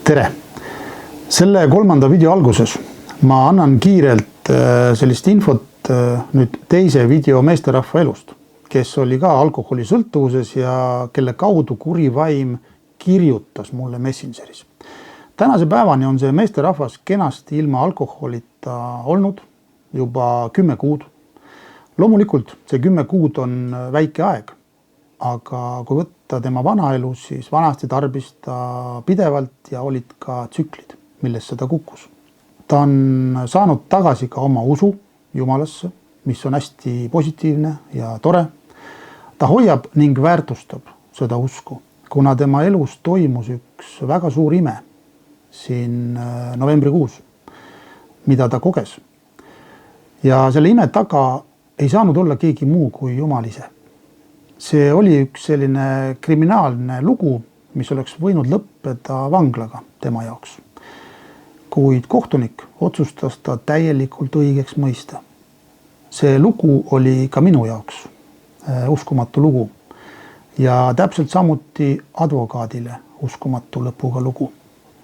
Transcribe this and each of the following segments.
Tere! Selle kolmanda video alguses ma annan kiirelt sellist infot nüüd teise video meesterahva elust, kes oli ka alkoholisõltuvuses ja kelle kaudu kuri vaim kirjutas mulle Messengeris. Tänase päevani on see meesterahvas kenasti ilma alkoholita olnud juba 10 kuud. Loomulikult see 10 kuud on väike aeg, aga kui võtta tema vanaelus, siis vanasti tarbis ta pidevalt ja olid ka tsüklid, millesse ta kukkus. Ta on saanud tagasi ka oma usu Jumalasse, mis on hästi positiivne ja tore. Ta hoiab ning väärtustab seda usku, kuna tema elus toimus üks väga suur ime siin novembrikuus, mida ta koges. Ja selle ime taga ei saanud olla keegi muu kui Jumal ise. See oli üks selline kriminaalne lugu, mis oleks võinud lõppeda vanglaga tema jaoks. Kuid kohtunik otsustas ta täielikult õigeks mõista. See lugu oli ka minu jaoks uskumatu lugu ja täpselt samuti advokaadile uskumatu lõpuga lugu.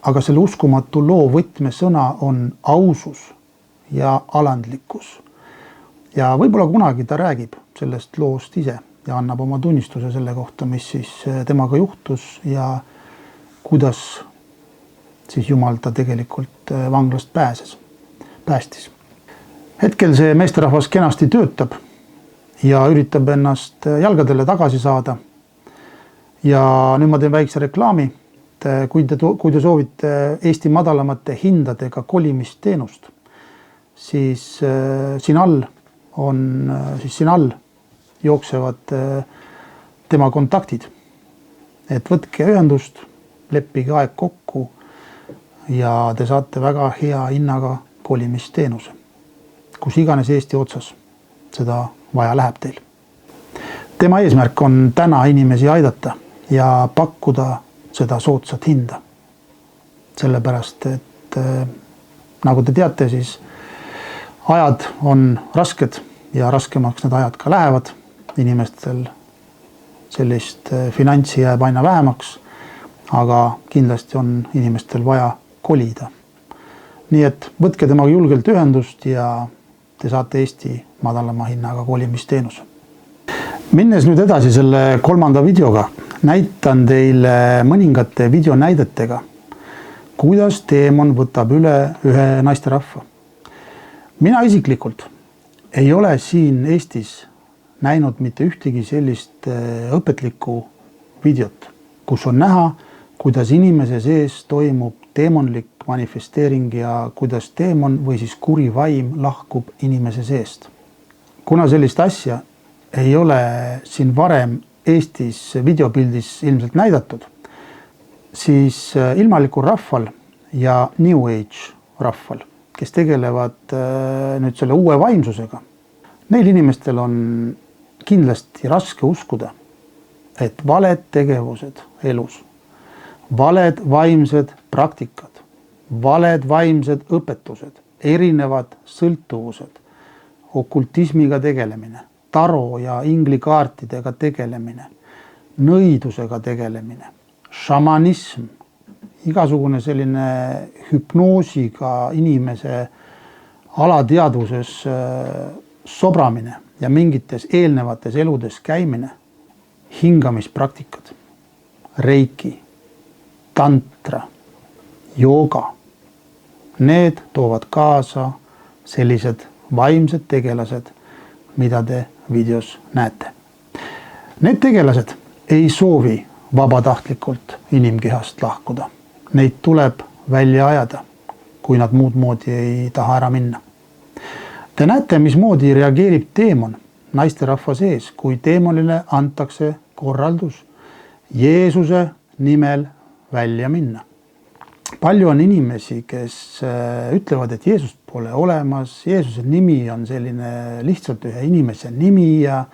Aga selle uskumatu loo võtmesõna on ausus ja alandlikkus. Ja võib-olla kunagi ta räägib sellest loost ise ja annab oma tunnistuse selle kohta, mis siis temaga juhtus ja kuidas siis Jumal ta tegelikult vanglast päästis. Hetkel see meesterahvas kenasti töötab ja üritab ennast jalgadele tagasi saada. Ja nüüd ma teen väikse reklaami. Kui te soovite Eesti madalamate hindadega kolimisteenust, siis siin all jooksevad tema kontaktid. Et võtke ühendust, leppige aeg kokku ja te saate väga hea hinnaga kolimisteenuse. Kus iganes Eesti otsas seda vaja läheb teil. Tema eesmärk on täna inimesi aidata ja pakkuda seda soodsat hinda. Sellepärast, et nagu te teate, siis ajad on rasked ja raskemaks need ajad ka lähevad. Inimestel sellist finantsi jääb aina vähemaks, aga kindlasti on inimestel vaja kolida. Nii et võtke temaga julgelt ühendust ja te saate Eesti madalama hinnaga kolimisteenuse. Minnes nüüd edasi selle kolmanda videoga, näitan teile mõningate videonäidetega, kuidas teemon võtab üle ühe naisterahva. Mina isiklikult ei ole siin Eestis näinud mitte ühtegi sellist õpetlikku videot, kus on näha, kuidas inimese sees toimub teemonlik manifesteering ja kuidas teemon või siis kuri vaim lahkub inimese seest. Kuna sellist asja ei ole siin varem Eestis videopildis ilmselt näidatud, siis ilmalikul rahval ja New Age rahval, kes tegelevad nüüd selle uue vaimsusega, neil inimestel on kindlasti raske uskuda, et valed tegevused elus, valed vaimsed praktikad, valed vaimsed õpetused, erinevad sõltuvused, okultismiga tegelemine, taro ja inglikaartidega tegelemine, nõidusega tegelemine, šamanism, igasugune selline hüpnoosiga inimese alateadvuses sobramine ja mingites eelnevates eludes käimine, hingamispraktikad, reiki, tantra, jooga. Need toovad kaasa sellised vaimsed tegelased, mida te videos näete. Need tegelased ei soovi vabatahtlikult inimkehast lahkuda. Neid tuleb välja ajada, kui nad muud moodi ei taha ära minna. Te näete, mismoodi reageerib teemon naisterahva sees, kui teemonile antakse korraldus Jeesuse nimel välja minna. Palju on inimesi, kes ütlevad, et Jeesust pole olemas, Jeesuse nimi on selline lihtsalt ühe inimese nimi ja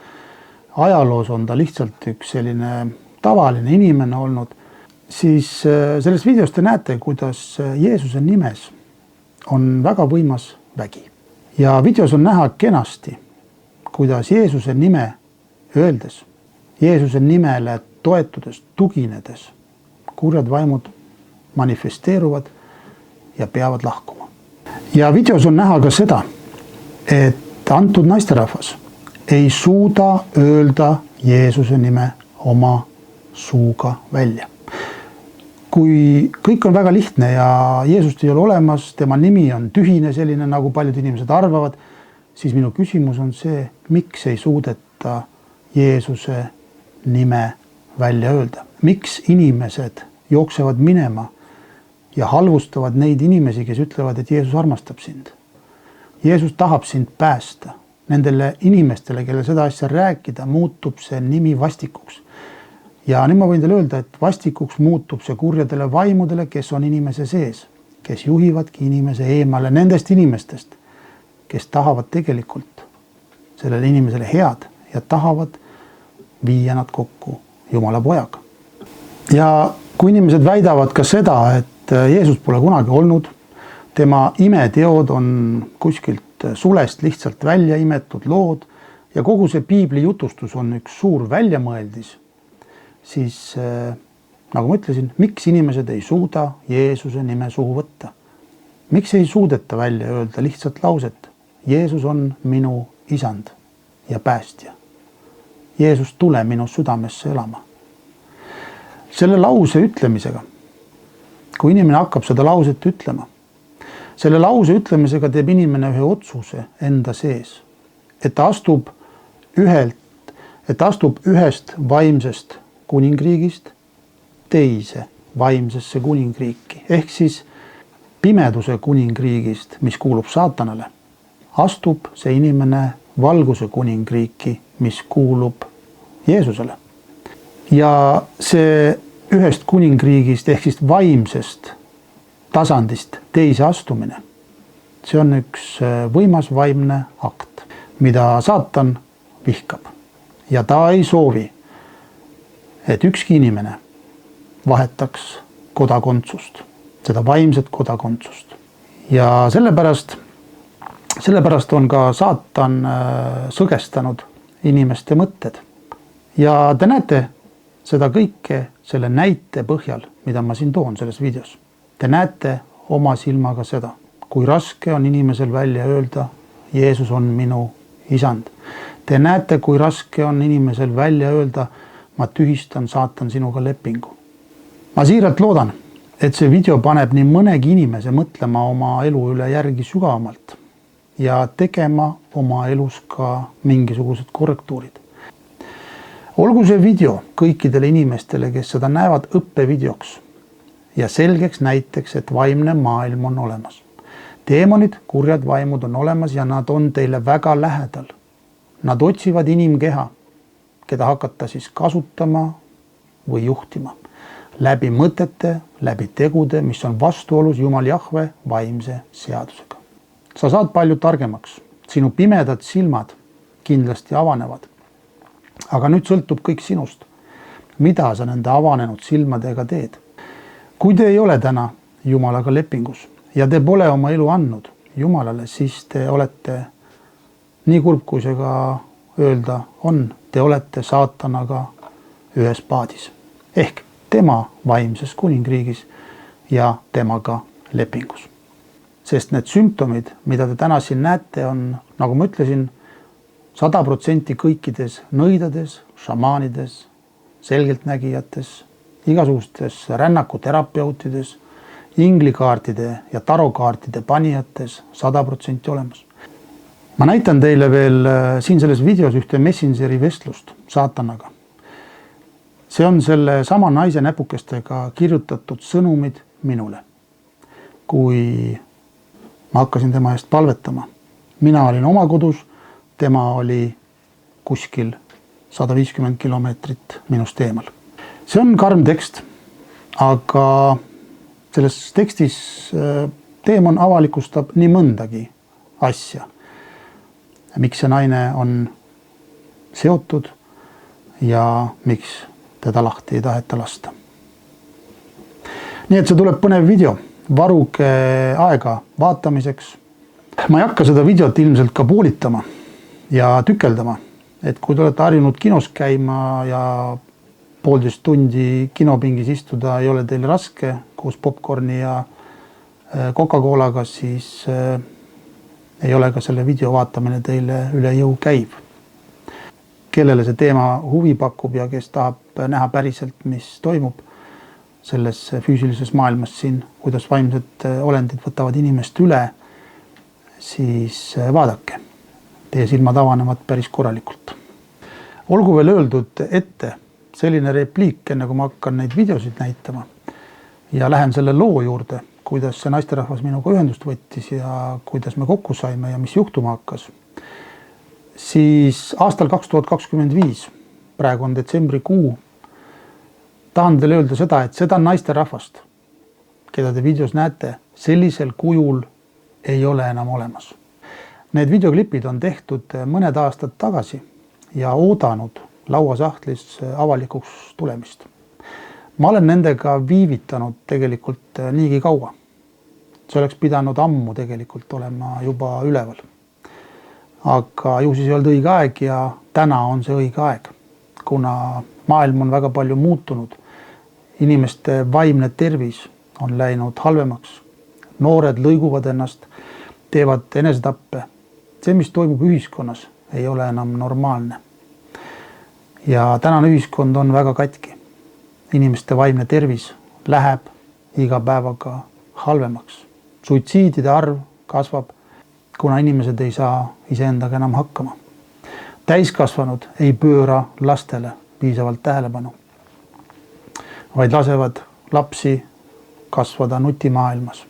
ajaloos on ta lihtsalt üks selline tavaline inimene olnud. Siis selles videos te näete, kuidas Jeesuse nimes on väga võimas vägi. Ja videos on näha kenasti, kuidas Jeesuse nime öeldes, Jeesuse nimele toetudes, tuginedes, kurjad vaimud manifesteeruvad ja peavad lahkuma. Ja videos on näha ka seda, et antud naisterahvas ei suuda öelda Jeesuse nime oma suuga välja. Kui kõik on väga lihtne ja Jeesust ei ole olemas, tema nimi on tühine selline, nagu paljud inimesed arvavad, siis minu küsimus on see, miks ei suudeta Jeesuse nime välja öelda. Miks inimesed jooksevad minema ja halvustavad neid inimesi, kes ütlevad, et Jeesus armastab sind. Jeesus tahab sind päästa. Nendele inimestele, kelle seda asja rääkida, muutub see nimi vastikuks. Ja nüüd ma võin teile öelda, et vastikuks muutub see kurjadele vaimudele, kes on inimese sees, kes juhivadki inimese eemale nendest inimestest, kes tahavad tegelikult sellele inimesele head ja tahavad viia nad kokku Jumala pojaga. Ja kui inimesed väidavad ka seda, et Jeesus pole kunagi olnud, tema imeteod on kuskilt sulest lihtsalt välja imetud lood ja kogu see piibli jutustus on üks suur väljamõeldis, siis nagu ma ütlesin, miks inimesed ei suuda Jeesuse nime suhu võtta? Miks ei suudeta välja öelda lihtsalt lauset? Jeesus on minu isand ja päästja. Jeesus, tule minu südamesse elama. Selle lause ütlemisega, kui inimene hakkab seda lauset ütlema, selle lause ütlemisega teeb inimene ühe otsuse enda sees, et ta astub ühest vaimsest kuningriigist teise vaimsesse kuningriiki, ehk siis pimeduse kuningriigist, mis kuulub saatanale, astub see inimene valguse kuningriiki, mis kuulub Jeesusele. Ja see ühest kuningriigist ehk siis vaimsest tasandist teise astumine, see on üks võimas vaimne akt, mida saatan vihkab ja ta ei soovi, et ükski inimene vahetaks kodakondsust, seda vaimset kodakondsust. Ja sellepärast on ka saatan sõgestanud inimeste mõtted. Ja te näete seda kõike selle näite põhjal, mida ma siin toon selles videos. Te näete oma silmaga seda, kui raske on inimesel välja öelda, Jeesus on minu isand. Te näete, kui raske on inimesel välja öelda, ma tühistan, saatan sinuga lepingu. Ma siiralt loodan, et see video paneb nii mõnegi inimese mõtlema oma elu üle järgi sügavamalt ja tegema oma elus ka mingisugused korrektuurid. Olgu see video kõikidele inimestele, kes seda näevad õppevideoks ja selgeks näiteks, et vaimne maailm on olemas. Teemonid, kurjad vaimud on olemas ja nad on teile väga lähedal. Nad otsivad inimkeha, keda hakata siis kasutama või juhtima läbi mõtete, läbi tegude, mis on vastuolus Jumal Jahve vaimse seadusega. Sa saad palju targemaks, sinu pimedad silmad kindlasti avanevad. Aga nüüd sõltub kõik sinust, mida sa nende avanenud silmadega teed. Kui te ei ole täna Jumalaga lepingus ja te pole oma elu andnud Jumalale, siis te olete, nii kurb kui see ka öelda on, te olete saatanaga ühes paadis ehk tema vaimses kuningriigis ja temaga lepingus. Sest need sümptomid, mida te täna siin näete, on, nagu ma ütlesin, 100% kõikides nõidades, šamaanides, selgeltnägijates, igasugustes rännakuterapeutides, inglikaartide ja tarokaartide panijates 100% olemas. Ma näitan teile veel siin selles videos ühte Messengeri vestlust saatanaga. See on selle sama naise näpukestega kirjutatud sõnumid minule. Kui ma hakkasin tema eest palvetama, mina olin oma kodus, tema oli kuskil 150 kilomeetrit minust eemal. See on karm tekst, aga selles tekstis teemon avalikustab nii mõndagi asja. Miks see naine on seotud ja miks teda lahti ei taheta lasta. Nii et see tuleb põnev video, varuge aega vaatamiseks. Ma ei hakka seda videot ilmselt ka poolitama ja tükeldama, et kui te olete harjunud kinos käima ja 1,5 tundi kinopingis istuda ei ole teil raske, koos popcorni ja Coca-Colaga, siis ei ole ka selle video vaatamine teile üle jõu käiv. Kellele see teema huvi pakub ja kes tahab näha päriselt, mis toimub selles füüsilises maailmas siin, kuidas vaimsed olendid võtavad inimest üle, siis vaadake. Teie silmad avanevad päris korralikult. Olgu veel öeldud ette selline repliik, enne kui ma hakkan neid videosid näitama ja lähen selle loo juurde, kuidas see naisterahvas minuga ühendust võttis ja kuidas me kokku saime ja mis juhtuma hakkas. Siis aastal 2025, praegu on detsembrikuu, tahan teile öelda seda, et seda naisterahvast, keda te videos näete, sellisel kujul ei ole enam olemas. Need videoklipid on tehtud mõned aastad tagasi ja oodanud lauasahtlis avalikuks tulemist. Ma olen nendega viivitanud tegelikult niigi kaua. See oleks pidanud ammu tegelikult olema juba üleval. Aga ju siis ei olnud õige aeg ja täna on see õige aeg, kuna maailm on väga palju muutunud. Inimeste vaimne tervis on läinud halvemaks. Noored lõiguvad ennast, teevad enesetappe. See, mis toimub ühiskonnas, ei ole enam normaalne. Ja tänane ühiskond on väga katki. Inimeste vaimne tervis läheb iga päevaga halvemaks. Suitsiidide arv kasvab, kuna inimesed ei saa iseendaga enam hakkama. Täiskasvanud ei pööra lastele piisavalt tähelepanu, vaid lasevad lapsi kasvada nutimaailmas.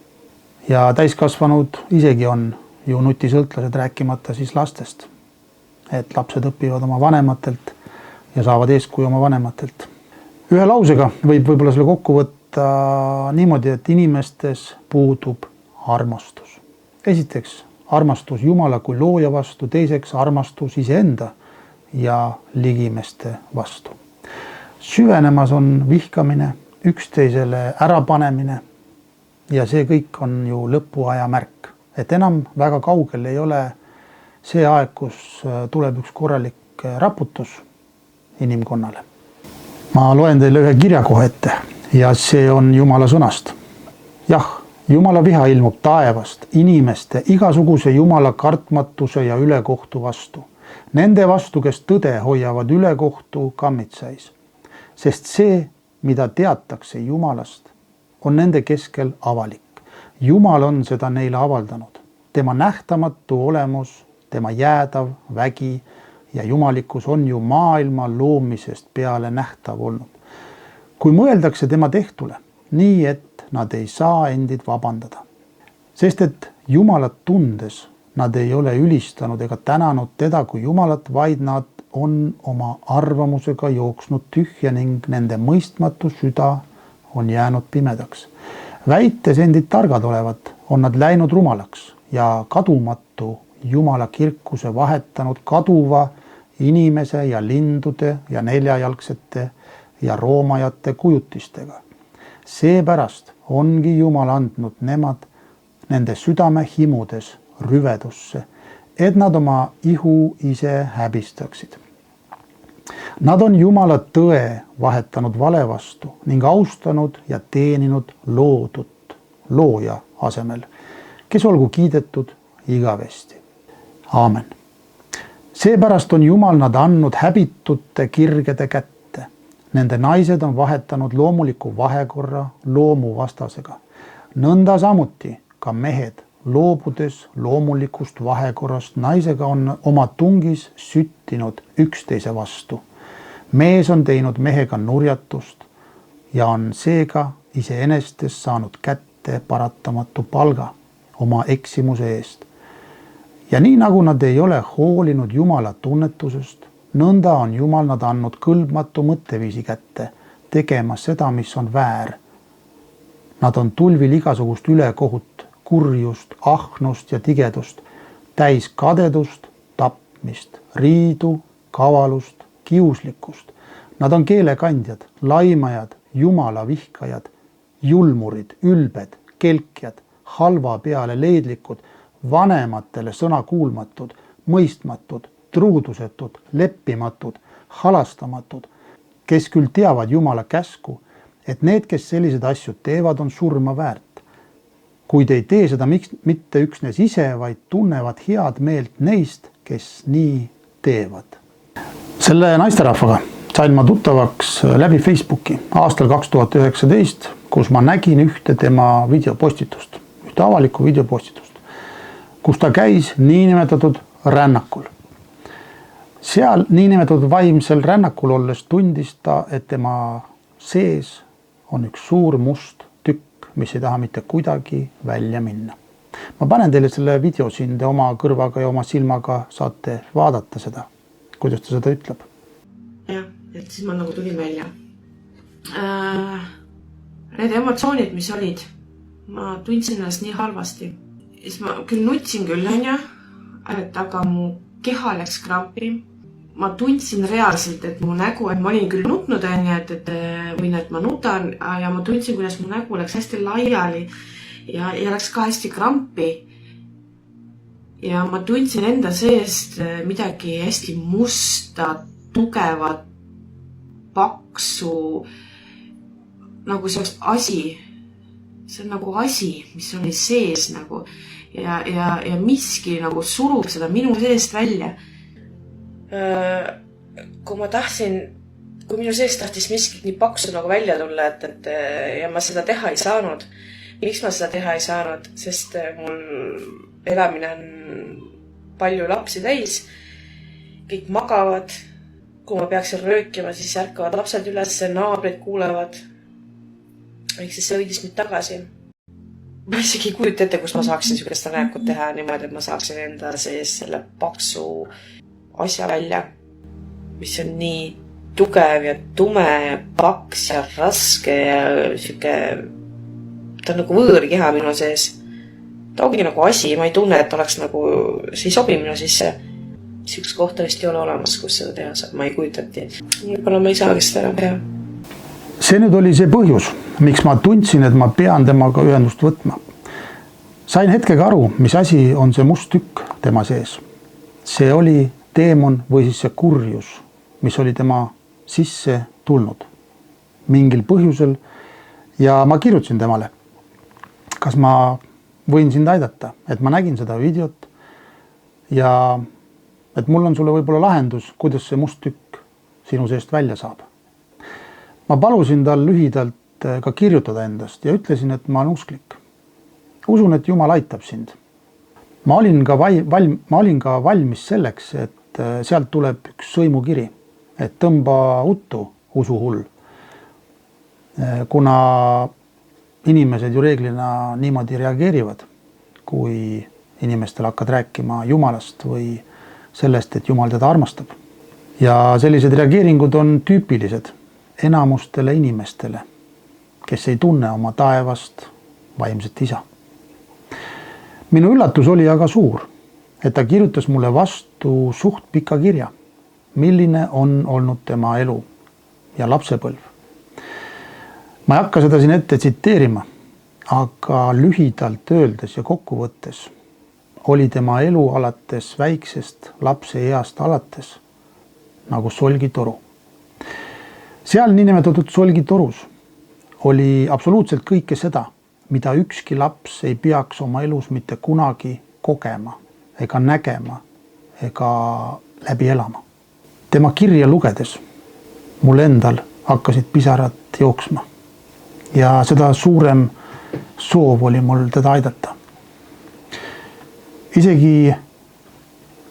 Ja täiskasvanud isegi on ju nutisõltlased, rääkimata siis lastest. Et lapsed õpivad oma vanematelt ja saavad eeskuju oma vanematelt. Ühe lausega võib võib-olla selle kokku võtta niimoodi, et inimestes puudub armastus. Esiteks armastus Jumala kui looja vastu, teiseks armastus iseenda ja ligimeste vastu. Süvenemas on vihkamine, üksteisele ärapanemine ja see kõik on ju lõpuaja märk. Et enam väga kaugel ei ole see aeg, kus tuleb üks korralik raputus inimkonnale. Ma loen teile ühe kirja kohe ette ja see on Jumala sõnast. Jah, Jumala viha ilmub taevast inimeste igasuguse Jumala kartmatuse ja ülekohtu vastu. Nende vastu, kes tõde hoiavad ülekohtu kammitsais. Sest see, mida teatakse Jumalast, on nende keskel avalik. Jumal on seda neile avaldanud. Tema nähtamatu olemus, tema jäädav vägi ja jumalikkus on ju maailma loomisest peale nähtav olnud. Kui mõeldakse tema tehtule, nii et nad ei saa endid vabandada. Sest et Jumalat tundes nad ei ole ülistanud ega tänanud teda kui Jumalat, vaid nad on oma arvamusega jooksnud tühja ning nende mõistmatu süda on jäänud pimedaks. Väites endid targad olevat, on nad läinud rumalaks ja kadumatu Jumala kirkuse vahetanud kaduva inimese ja lindude ja neljajalgsete ja roomajate kujutistega. Seepärast ongi Jumal andnud nemad nende südame himudes rüvedusse, et nad oma ihu ise häbistaksid. Nad on Jumala tõe vahetanud vale vastu ning austanud ja teeninud loodut looja asemel, kes olgu kiidetud igavesti. Aamen. Seepärast on Jumal nad andnud häbitute kirgede kätte. Nende naised on vahetanud loomuliku vahekorra loomu vastasega. Nõnda samuti ka mehed, loobudes loomulikust vahekorrast naisega on oma tungis süttinud üksteise vastu. Mees on teinud mehega nurjatust ja on seega iseenestes saanud kätte paratamatu palga oma eksimuse eest. Ja nii nagu nad ei ole hoolinud Jumala tunnetusest, nõnda on Jumal nad andnud kõlbmatu mõtteviisi kätte, tegema seda, mis on väär. Nad on tulvil igasugust ülekohut, kurjust, ahnust ja tigedust, täis kadedust, tapmist, riidu, kavalust, kiuslikkust. Nad on keelekandjad, laimajad, Jumala vihkajad, julmurid, ülbed, kelkjad, halva peale leedlikud, vanematele sõnakuulmatud, mõistmatud, truudusetud, leppimatud, halastamatud, kes küll teavad Jumala käsku et need, kes sellised asju teevad, on surma väärt. Kuid ei tee seda mitte üksnes ise, vaid tunnevad head meelt neist, kes nii teevad. Selle naisterahvaga sain ma tuttavaks läbi Facebooki aastal 2019, kus ma nägin ühte tema videopostitust, ühte avalikku videopostitust, kus ta käis niinimetatud rännakul. Seal niinimetatud vaimsel rännakul olles tundis ta, et tema sees on üks suur must tükk, mis ei taha mitte kuidagi välja minna. Ma panen teile selle video siin, te oma kõrvaga ja oma silmaga saate vaadata seda, kuidas ta seda ütleb. Jah, et siis ma nagu tulin välja. Need emotsioonid, mis olid, ma tundsin ennast nii halvasti. Siis ma küll nutsin küll, aga mu keha läks krampi. Ma tundsin reaalselt, et mu nägu, et ma olin küll nutnud, et ma nutan ja ma tundsin, kuidas mu nägu läks hästi laiali ja läks ka hästi krampi. Ja ma tundsin enda seest midagi hästi musta, tugevat, paksu, nagu see oleks asi. See on nagu asi, mis oli sees nagu ja miski nagu surub seda minu seest välja. Kui minu seest tahtis miskit nii paksu nagu välja tulla, ja ma seda teha ei saanud. Miks ma seda teha ei saanud? Sest mul elamine on palju lapsi täis. Kõik magavad. Kui ma peaksin röökima, siis ärkavad lapsed üles, naabrid kuulevad. Ehk siis see õidis mind tagasi. Ma isegi ei kujuta ette, kus ma saaksin sellist näekut teha niimoodi, et ma saaksin enda sees selle paksu asja välja, mis on nii tugev ja tume ja paks ja raske ja siuke, ta on nagu võõrkeha minu sees. Ta ongi nagu asi, ma ei tunne, et oleks nagu, see ei sobi minu sisse. Siukest kohta vist ei ole olemas, kus seda teha saab, ma ei kujutati. Võib-olla ma ei saagi seda enam teha. See nüüd oli see põhjus, miks ma tundsin, et ma pean temaga ühendust võtma. Sain hetkega aru, mis asi on see must tükk tema sees. See oli teemon või siis see kurjus, mis oli tema sisse tulnud mingil põhjusel ja ma kirjutasin temale, kas ma võin sind aidata, et ma nägin seda videot ja et mul on sulle võib-olla lahendus, kuidas see must tükk sinu seest välja saab. Ma palusin tal lühidalt ka kirjutada endast ja ütlesin, et ma olen usklik. Usun, et Jumal aitab sind. Ma olin ka valmis selleks, et sealt tuleb üks sõimukiri, et tõmba uttu usuhull. Kuna inimesed ju reeglina niimoodi reageerivad, kui inimestel hakkad rääkima Jumalast või sellest, et Jumal teda armastab. Ja sellised reageeringud on tüüpilised enamustele inimestele, kes ei tunne oma taevast vaimset isa. Minu üllatus oli aga suur, et ta kirjutas mulle vastu suht pika kirja, milline on olnud tema elu ja lapsepõlv. Ma ei hakka seda siin ette tsiteerima, aga lühidalt öeldes ja kokkuvõttes oli tema elu alates väiksest lapse east alates nagu solgitoru. Seal niinimetatud solgitorus oli absoluutselt kõike seda, mida ükski laps ei peaks oma elus mitte kunagi kogema ega nägema ega läbi elama. Tema kirja lugedes mul endal hakkasid pisarad jooksma ja seda suurem soov oli mul teda aidata. Isegi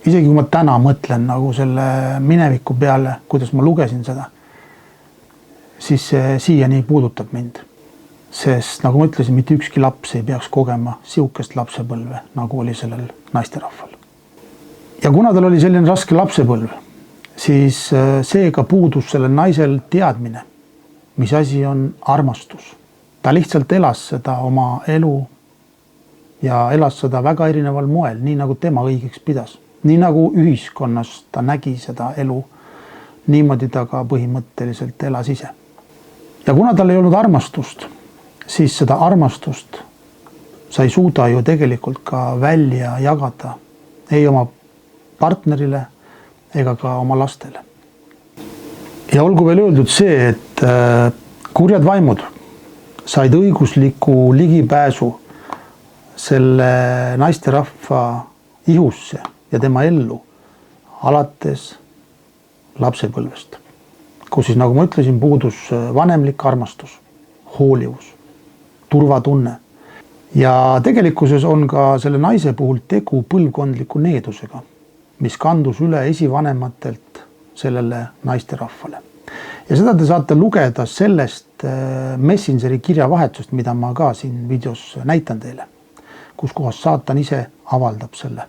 kui ma täna mõtlen nagu selle mineviku peale, kuidas ma lugesin seda, siis see siiani puudutab mind. Sest nagu ma ütlesin, mitte ükski laps ei peaks kogema siukest lapsepõlve, nagu oli sellel naisterahval. Ja kuna tal oli selline raske lapsepõlv, siis seega puudus sellel naisel teadmine, mis asi on armastus. Ta lihtsalt elas seda oma elu ja elas seda väga erineval moel, nii nagu tema õigeks pidas. Nii nagu ühiskonnas ta nägi seda elu, niimoodi ta ka põhimõtteliselt elas ise. Ja kuna tal ei olnud armastust, siis seda armastust sa ei suuda ju tegelikult ka välja jagada ei oma partnerile ega ka oma lastele. Ja olgu veel öeldud see, et kurjad vaimud said õigusliku ligipääsu selle naisterahva ihusse ja tema ellu alates lapsepõlvest, kus siis, nagu ma ütlesin, puudus vanemlik armastus, hoolivus, turvatunne. Ja tegelikkuses on ka selle naise puhul tegu põlvkondliku needusega, mis kandus üle esivanematelt sellele naisterahvale. Ja seda te saate lugeda sellest Messengeri kirjavahetust, mida ma ka siin videos näitan teile, kus kohast saatan ise avaldab selle,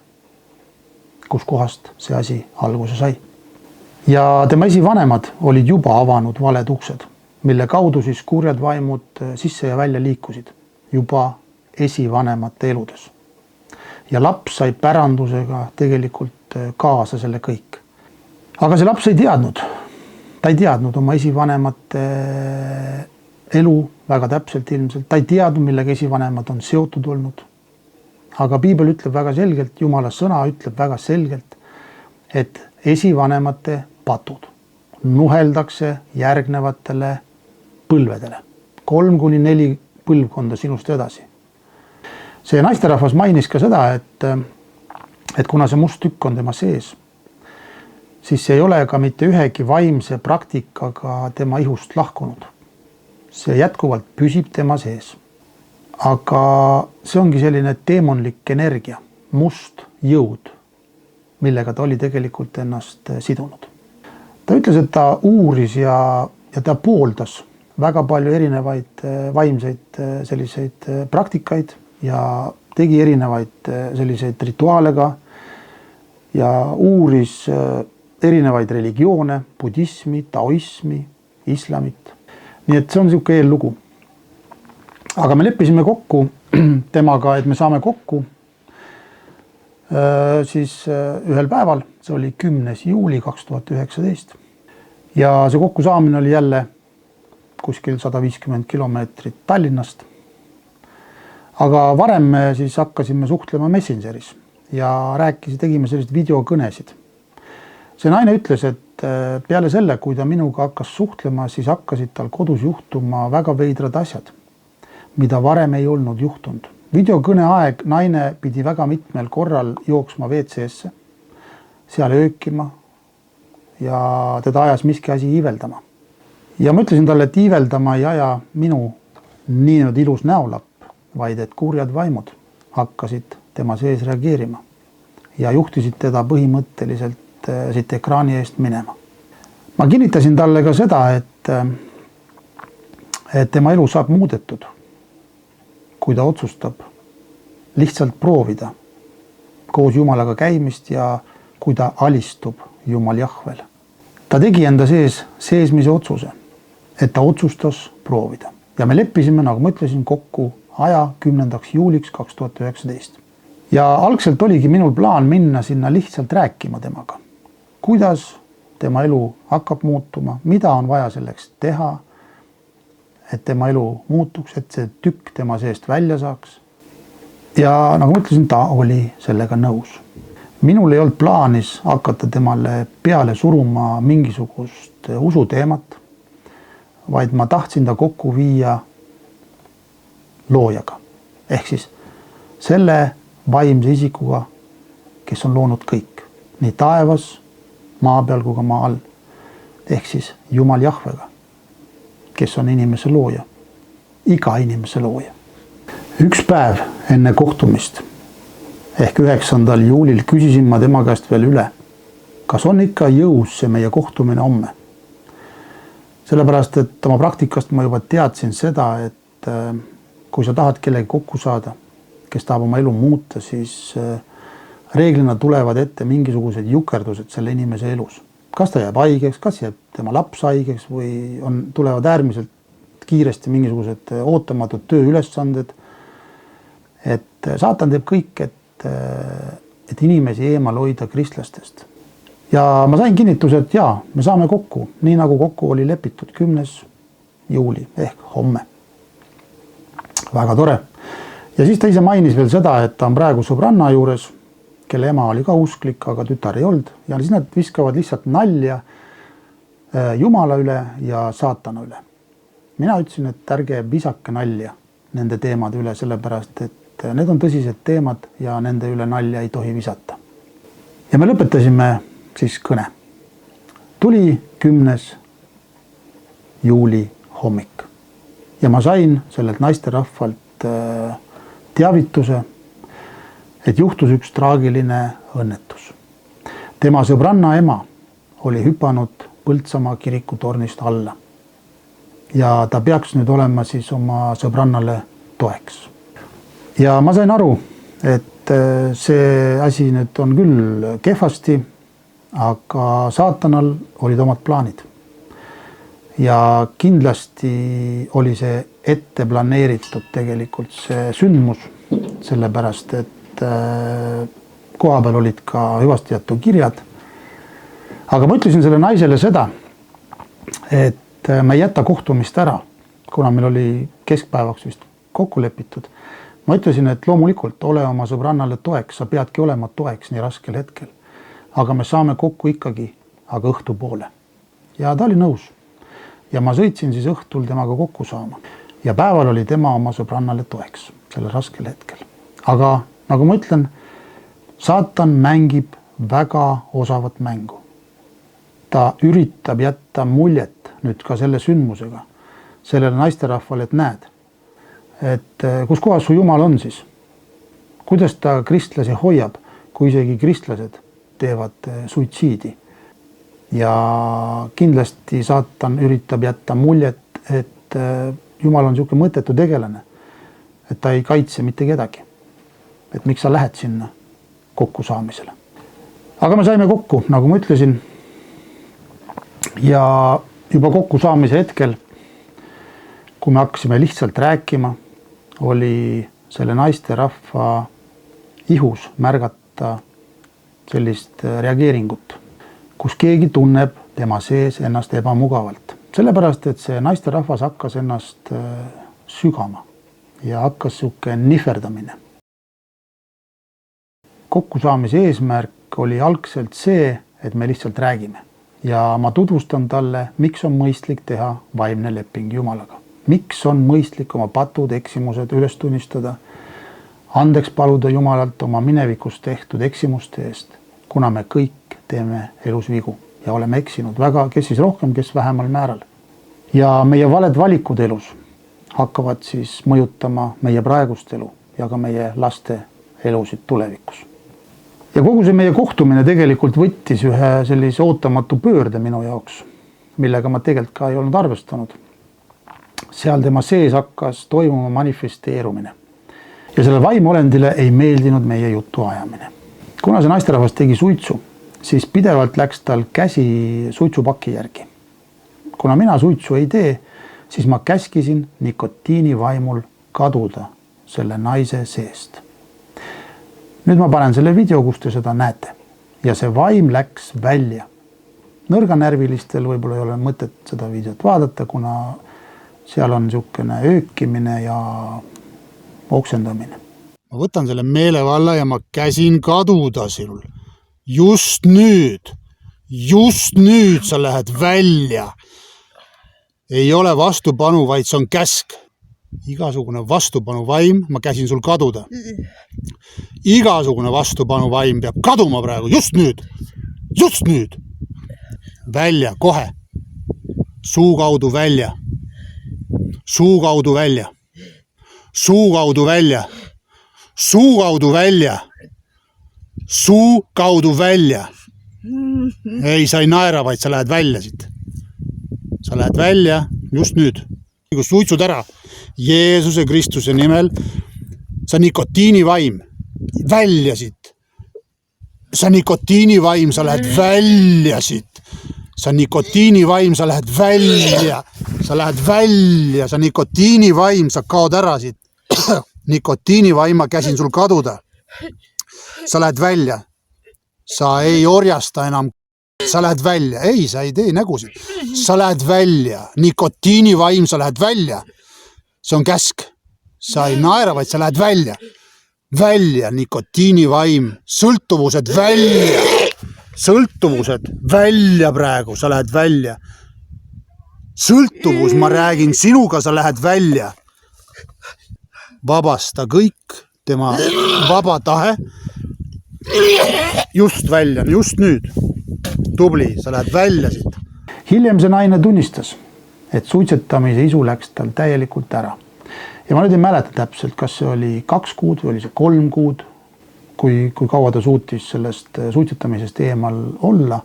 kus kohast see asi alguse sai. Ja tema esivanemad olid juba avanud valed uksed, mille kaudu siis kurjad vaimud sisse ja välja liikusid juba esivanemate eludes. Ja laps sai pärandusega tegelikult kaasa selle kõik. Aga see laps ei teadnud. Ta ei teadnud oma esivanemate elu väga täpselt ilmselt. Ta ei teadnud, millega esivanemad on seotud olnud. Aga piibel ütleb väga selgelt, Jumala sõna ütleb väga selgelt, et esivanemate patud nuheldakse järgnevatele põlvedele. 3-4 põlvkonda sinust edasi. See naisterahvas mainis ka seda, et kuna see must tükk on tema sees, siis see ei ole ka mitte ühegi vaimse praktikaga tema ihust lahkunud. See jätkuvalt püsib tema sees. Aga see ongi selline teemonlik energia, must jõud, millega ta oli tegelikult ennast sidunud. Ta ütles, et ta uuris ja ta pooldas väga palju erinevaid vaimseid selliseid praktikaid ja tegi erinevaid selliseid rituaale ka ja uuris erinevaid religioone, budismi, taoismi, islamit. Nii et see on niisugune eellugu. Aga me leppisime kokku temaga, et me saame kokku siis ühel päeval, see oli 10. juuli 2019. Ja see kokkusaamine oli jälle kuskil 150 kilomeetrit Tallinnast. Aga varem me siis hakkasime suhtlema Messengeris ja tegime sellised videokõnesid. See naine ütles, et peale selle, kui ta minuga hakkas suhtlema, siis hakkasid tal kodus juhtuma väga veidrad asjad, mida varem ei olnud juhtunud. Videokõne aeg naine pidi väga mitmel korral jooksma WC-sse, seal öökima ja teda ajas miski asi iiveldama. Ja ma ütlesin talle, et iiveldama ei aja minu nii ilus näolapp, vaid et kurjad vaimud hakkasid tema sees reageerima ja juhtisid teda põhimõtteliselt siit ekraani eest minema. Ma kinnitasin talle ka seda, et tema elu saab muudetud, kui ta otsustab lihtsalt proovida koos Jumalaga käimist ja kui ta alistub Jumal Jahvele. Ta tegi enda seesmise otsuse, et ta otsustas proovida. Ja me leppisime, nagu ma ütlesin, kokku aja 10. juuliks 2019. Ja algselt oligi minul plaan minna sinna lihtsalt rääkima temaga. Kuidas tema elu hakkab muutuma, mida on vaja selleks teha, et tema elu muutuks, et see tükk tema seest välja saaks. Ja nagu ma ütlesin, ta oli sellega nõus. Minul ei olnud plaanis hakata temale peale suruma mingisugust usuteemat, vaid ma tahtsin ta kokku viia loojaga. Ehk siis selle vaimse isikuga, kes on loonud kõik, nii taevas, maa peal kui ka maa all. Ehk siis Jumal Jahvega, kes on inimese looja, iga inimese looja. Üks päev enne kohtumist, ehk 9. juulil küsisin ma tema käest veel üle, kas on ikka jõus see meie kohtumine homme. Sellepärast, et oma praktikast ma juba teadsin seda, et kui sa tahad kellegi kokku saada, kes tahab oma elu muuta, siis reeglina tulevad ette mingisugused jukerdused selle inimese elus. Kas ta jääb haigeks, kas jääb tema laps haigeks või tulevad äärmiselt kiiresti mingisugused ootamatud tööülesanded. Et saatan teeb kõik, et inimesi eemal hoida kristlastest. Ja ma sain kinnituse, et jaa, me saame kokku, nii nagu kokku oli lepitud 10. juuli ehk homme. Väga tore. Ja siis ta ise mainis veel seda, et ta on praegu sõbranna juures, kelle ema oli ka usklik, aga tütar ei olnud. Ja siis nad viskavad lihtsalt nalja Jumala üle ja saatana üle. mina ütlesin, et ärge visake nalja nende teemade üle, sellepärast, et need on tõsised teemad ja nende üle nalja ei tohi visata. Ja me lõpetasime siis kõne. Tuli 10. juuli hommik ja ma sain sellelt naisterahvalt teavituse, et juhtus üks traagiline õnnetus. Tema sõbranna ema oli hüpanud Põltsamaa kiriku tornist alla ja ta peaks nüüd olema siis oma sõbrannale toeks. Ja ma sain aru, et see asi nüüd on küll kehvasti, aga saatanal olid omad plaanid. Ja kindlasti oli see ette planeeritud tegelikult see sündmus, sellepärast, et koha peal olid ka hüvastijätu kirjad. Aga ma ütlesin selle naisele seda, et me ei jäta kohtumist ära, kuna meil oli keskpäevaks vist kokku lepitud. Ma ütlesin, et loomulikult ole oma sõbrannale toeks, sa peadki olema toeks nii raskel hetkel. Aga me saame kokku ikkagi, aga õhtu poole. Ja ta oli nõus. Ja ma sõitsin siis õhtul temaga kokku saama. Ja päeval oli tema oma sõbrannale toeks selle raskel hetkel. Aga nagu ma ütlen, saatan mängib väga osavat mängu. Ta üritab jätta muljet nüüd ka selle sündmusega, sellele naisterahvale, et näed, et kus kohas su Jumal on siis? Kuidas ta kristlasi hoiab, kui isegi kristlased teevad suitsiidi? Ja kindlasti saatan üritab jätta muljet, et Jumal on niisugune mõttetu tegelane, et ta ei kaitse mitte kedagi. Et miks sa lähed sinna kokkusaamisele? Aga me saime kokku, nagu ma ütlesin, ja juba kokkusaamise hetkel, kui me hakkasime lihtsalt rääkima, oli selle naisterahva ihus märgata sellist reageeringut, kus keegi tunneb tema sees ennast ebamugavalt. Sellepärast, et see naisterahvas hakkas ennast sügama ja hakkas siuke nihverdamine. Kokkusaamise eesmärk oli algselt see, et me lihtsalt räägime. Ja ma tutvustan talle, miks on mõistlik teha vaimne leping Jumalaga. Miks on mõistlik oma patud, eksimused üles tunnistada, andeks paluda Jumalalt oma minevikus tehtud eksimuste eest, kuna me kõik teeme elus vigu ja oleme eksinud väga, kes siis rohkem, kes vähemal määral. Ja meie valed valikud elus hakkavad siis mõjutama meie praegust elu ja ka meie laste elusid tulevikus. Ja kogu see meie kohtumine tegelikult võttis ühe sellise ootamatu pöörde minu jaoks, millega ma tegelikult ka ei olnud arvestanud. Seal tema sees hakkas toimuma manifesteerumine. Ja selle vaimolendile ei meeldinud meie jutu ajamine. Kuna see naisterahvas tegi suitsu, siis pidevalt läks tal käsi suitsupaki järgi. Kuna mina suitsu ei tee, siis ma käskisin nikotiini vaimul kaduda selle naise seest. Nüüd ma panen selle video, kus te seda näete. Ja see vaim läks välja. Nõrganärvilistel võib-olla ei ole mõtet seda videot vaadata, kuna seal on niisugune öökimine ja oksendamine. Ma võtan selle meelevalla ja ma käsin kaduda sinul. Just nüüd sa lähed välja. Ei ole vastupanu, vaid see on käsk. Igasugune vastupanu vaim, ma käsin sul kaduda. Igasugune vastupanu vaim peab kaduma praegu, just nüüd. Välja, kohe. Suu kaudu välja. Suu kaudu välja. Suu kaudu välja. Suu kaudu välja. Suu kaudu välja. Ei, sa ei naera, vaid sa lähed välja siit. Sa lähed välja just nüüd. Kui suitsud ära. Jeesuse Kristuse nimel, sa nikotiinivaim, välja siit. Sa nikotiinivaim, sa lähed välja siit. Sa nikotiinivaim, sa lähed välja. Sa lähed välja, sa nikotiinivaim, sa kaod ära siit. Nikotiinivaim, ma käsin sul kaduda. Sa lähed välja. Sa ei orjasta enam. Sa lähed välja. Ei, sa ei tee nägusid. Sa lähed välja. Nikotiinivaim, sa lähed välja. See on käsk. Sa ei naera, vaid sa lähed välja. Välja, nikotiinivaim. Sõltuvused välja. Sõltuvused välja praegu. Sa lähed välja. sõltuvus, ma räägin, sinuga sa lähed välja. Vabasta kõik tema vaba tahe. Just välja, just nüüd. Tubli, sa lähed välja siit. Hiljem see naine tunnistas, et suitsetamise isu läks tal täielikult ära. Ja ma nüüd ei mäleta täpselt, kas see oli 2 kuud või oli see 3 kuud, kui kaua ta suutis sellest suitsetamisest eemal olla.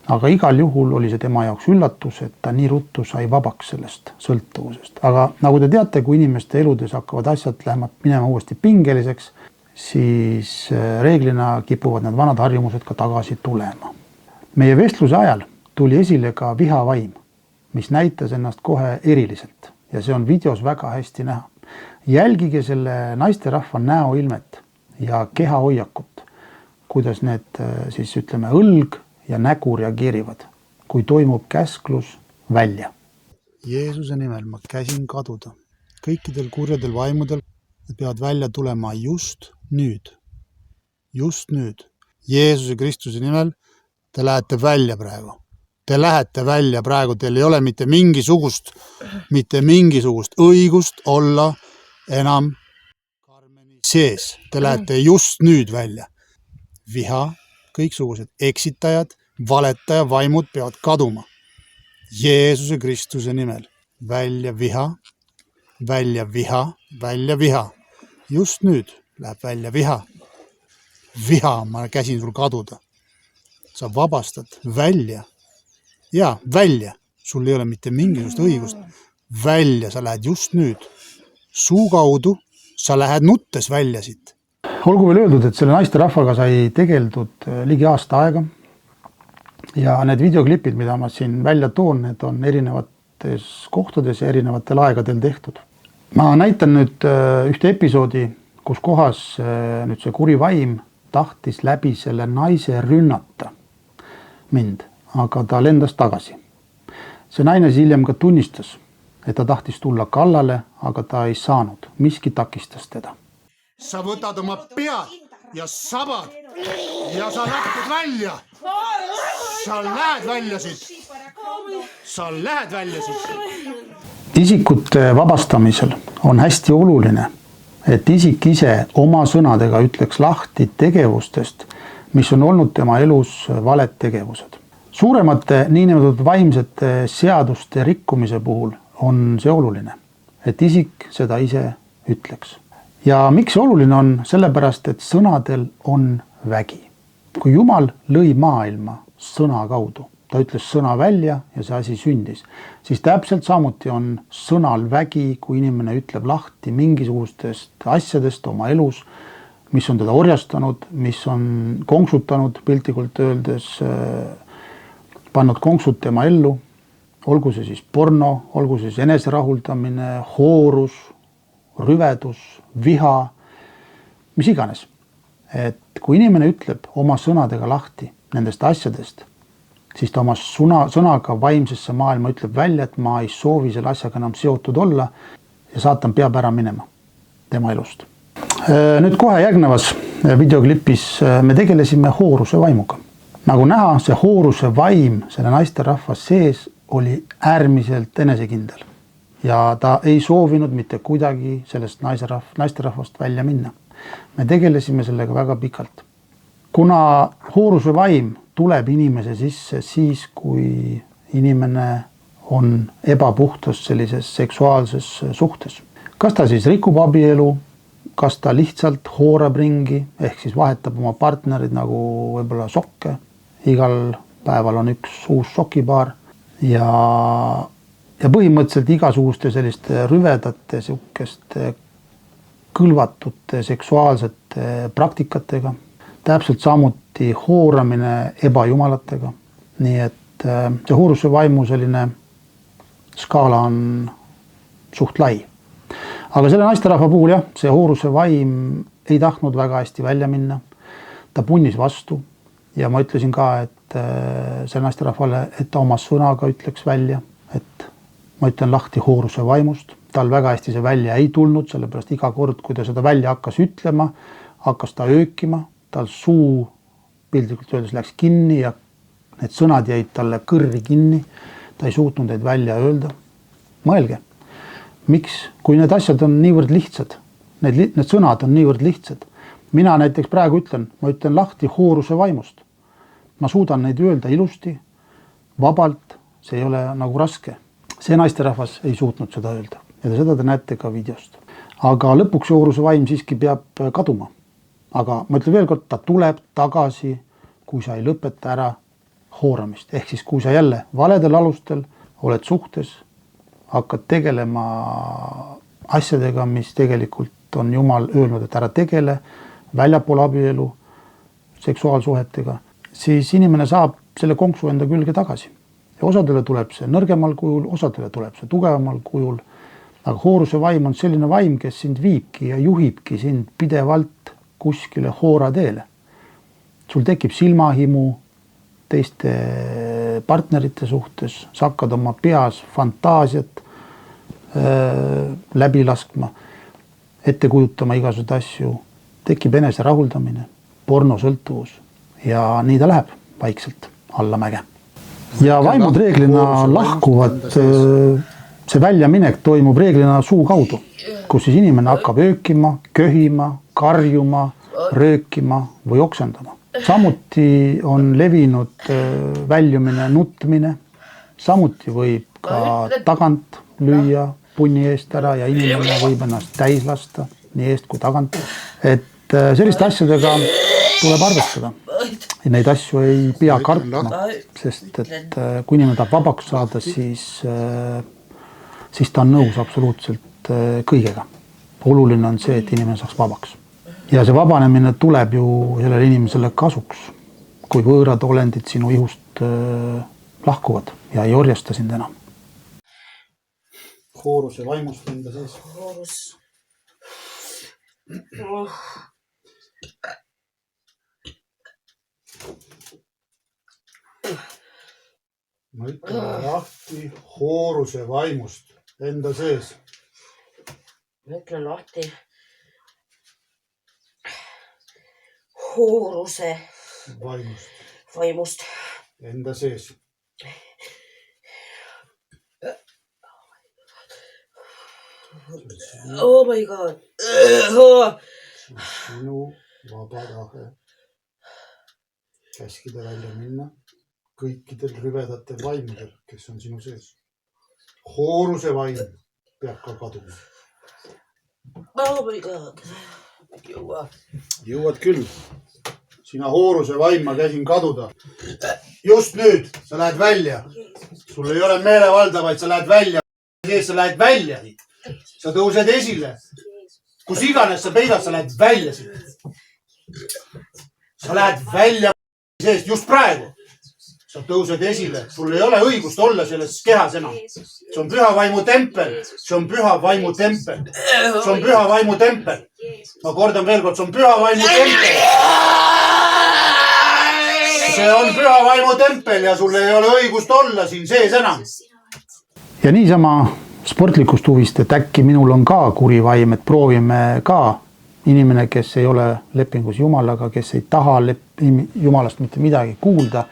Aga igal juhul oli see tema jaoks üllatus, et ta nii ruttu sai vabaks sellest sõltuvusest. Aga nagu te teate, kui inimeste eludes hakkavad asjad minema uuesti pingeliseks, siis reeglina kipuvad need vanad harjumused ka tagasi tulema. Meie vestluse ajal tuli esile ka vihavaim, mis näitas ennast kohe eriliselt ja see on videos väga hästi näha. Jälgige selle naisterahva näoilmet ja kehahoiakut, kuidas need siis ütleme õlg ja nägu reageerivad, kui toimub käsklus välja. Jeesuse nimel ma käsin kaduda. Kõikidel kurjadel vaimudel peavad välja tulema just nüüd. Just nüüd. Jeesuse Kristuse nimel te lähete välja praegu. Te lähete välja praegu. Teil ei ole mitte mingisugust õigust olla enam karmeni sees. Te lähete just nüüd välja. Viha, kõiksugused eksitajad, valetaja vaimud peavad kaduma. Jeesuse Kristuse nimel. Välja viha, välja viha, välja viha. Just nüüd läheb välja viha. Viha, ma käsin sul kaduda. Sa vabastad välja. Ja, välja. Sul ei ole mitte mingisugust õigust. Välja, sa lähed just nüüd. Suu kaudu, sa lähed nuttes välja siit. Olgu veel öeldud, et selle naisterahvaga sai tegeldud ligi aasta aega ja need videoklipid, mida ma siin välja toon, need on erinevates kohtades ja erinevatel aegadel tehtud. Ma näitan nüüd ühte episoodi, kus kohas nüüd see kuri vaim tahtis läbi selle naise rünnata mind, aga ta lendas tagasi. See naine hiljem ka tunnistas, et ta tahtis tulla kallale, aga ta ei saanud. Miski takistas teda. Sa võtad oma pead ja sabad ja sa lähed välja. Sa lähed välja siit. Sa lähed välja siit. Isikute vabastamisel on hästi oluline, et isik ise oma sõnadega ütleks lahti tegevustest, mis on olnud tema elus valed tegevused. Suuremate niinimetatud vaimsete seaduste rikkumise puhul on see oluline, et isik seda ise ütleks. Ja miks see oluline on? Sellepärast, et sõnadel on vägi. Kui Jumal lõi maailma sõna kaudu, ta ütles sõna välja ja see asi sündis, siis täpselt samuti on sõnal vägi, kui inimene ütleb lahti mingisugustest asjadest oma elus, mis on teda orjastanud, mis on konksutanud, piltlikult öeldes pannud konksud tema ellu, olgu see siis porno, olgu see siis eneserahuldamine, hoorus, rüvedus, viha, mis iganes. Et kui inimene ütleb oma sõnadega lahti nendest asjadest, siis ta oma sõnaga vaimsesse maailma ütleb välja, et ma ei soovi selle asjaga enam seotud olla ja saatan peab ära minema tema elust. Nüüd kohe järgnevas videoklipis me tegelesime hooruse vaimuga. Nagu näha, see hooruse vaim selle naisterahva sees oli äärmiselt enesekindel. Ja ta ei soovinud mitte kuidagi sellest naisterahvast välja minna. Me tegelesime sellega väga pikalt. Kuna hooruse vaim tuleb inimese sisse siis, kui inimene on ebapuhtas sellises seksuaalses suhtes. Kas ta siis rikub abielu, kas ta lihtsalt hoorab ringi, ehk siis vahetab oma partnerid nagu võib-olla sokke. Igal päeval on üks uus sokipaar ja põhimõtteliselt igasuguste selliste rüvedate, kõlvatute seksuaalsete praktikatega. Täpselt samuti hooramine ebajumalatega. Nii et see hooruse vaimu selline skaala on suht lai. Aga selle naisterahva puhul jah, see hooruse vaim ei tahtnud väga hästi välja minna. Ta punnis vastu ja ma ütlesin ka, et selle naisterahvale, et ta oma sõnaga ütleks välja, et ma ütlen lahti hooruse vaimust. Tal väga hästi see välja ei tulnud, sellepärast iga kord, kui ta seda välja hakkas ütlema, hakkas ta öökima, tal suu piltlikult öeldes läks kinni ja need sõnad jäid talle kõrri kinni. ta ei suutnud neid välja öelda. Mõelge, miks, kui need asjad on niivõrd lihtsad, need sõnad on niivõrd lihtsad. Mina näiteks praegu ma ütlen lahti hooruse vaimust. Ma suudan neid öelda ilusti, vabalt, see ei ole nagu raske. See naisterahvas ei suutnud seda öelda ja seda te näete ka videost. Aga lõpuks hooruse vaim siiski peab kaduma. Aga ma ütlen veel kord, ta tuleb tagasi, kui sa ei lõpeta ära hooramist. Ehk siis, kui sa jälle valedel alustel oled suhtes, hakkad tegelema asjadega, mis tegelikult on Jumal öelnud, et ära tegele, väljapool abielu, seksuaalsuhetega, siis inimene saab selle konksu enda külge tagasi. Ja osadele tuleb see nõrgemal kujul, osadele tuleb see tugevamal kujul. Aga hooruse vaim on selline vaim, kes sind viibki ja juhibki sind pidevalt kuskile hoorateele. Sul tekib silmahimu teiste partnerite suhtes, sa hakkad oma peas fantaasiat läbi laskma, ette kujutama igasugused asju, tekib enese rahuldamine, pornosõltuvus ja nii ta läheb vaikselt allamäge. Ja vaimud reeglina lahkuvad, see väljaminek toimub reeglina suu kaudu, kus siis inimene hakkab öökima, köhima, karjuma, röökima või oksendama. Samuti on levinud väljumine, nutmine, samuti võib ka tagant lüüa punni eest ära ja inimene võib ennast täis lasta nii eest kui tagant. Et selliste asjadega tuleb arvestada. Neid asju ei pea kartma, sest et kui inimene tahab vabaks saada, siis ta on nõus absoluutselt kõigega. Oluline on see, et inimene saaks vabaks. Ja see vabanemine tuleb ju sellele inimesele kasuks, kui võõrad olendid sinu ihust lahkuvad ja ei orjasta sind enam. Hooruse vaimust enda sees. Hoorus. Ma ütlen lahti hooruse vaimust enda sees. Ma ütlen lahti hooruse vaimust enda sees. Oh my god. Sinu vaba tahe käskida välja minna kõikidel rüvedatel vaimudel, kes on sinu sees. Hooruse vaim peab ka kaduma. Oh my god. Jõuad küll. Sina hooruse vaim ma käsin kaduda. Just nüüd sa lähed välja. Sul ei ole meelevalda, vaid sa lähed välja. Sa lähed välja. Sa tõused esile. Kus iganes sa peidad, sa lähed välja. Sa lähed välja seest just praegu. Sa tõused esile. Sul ei ole õigust olla selles kehas enam. See on püha vaimu tempel. See on püha vaimu tempel. See on püha vaimu tempel. Ma kordan veel kord, see on püha vaimu tempel. See on püha vaimu tempel ja sul ei ole õigust olla siin sees enam. Ja niisama sportlikust huvist, et äkki minul on ka kuri vaim, et proovime ka inimene, kes ei ole lepingus Jumalaga, kes ei taha Jumalast mitte midagi kuulda,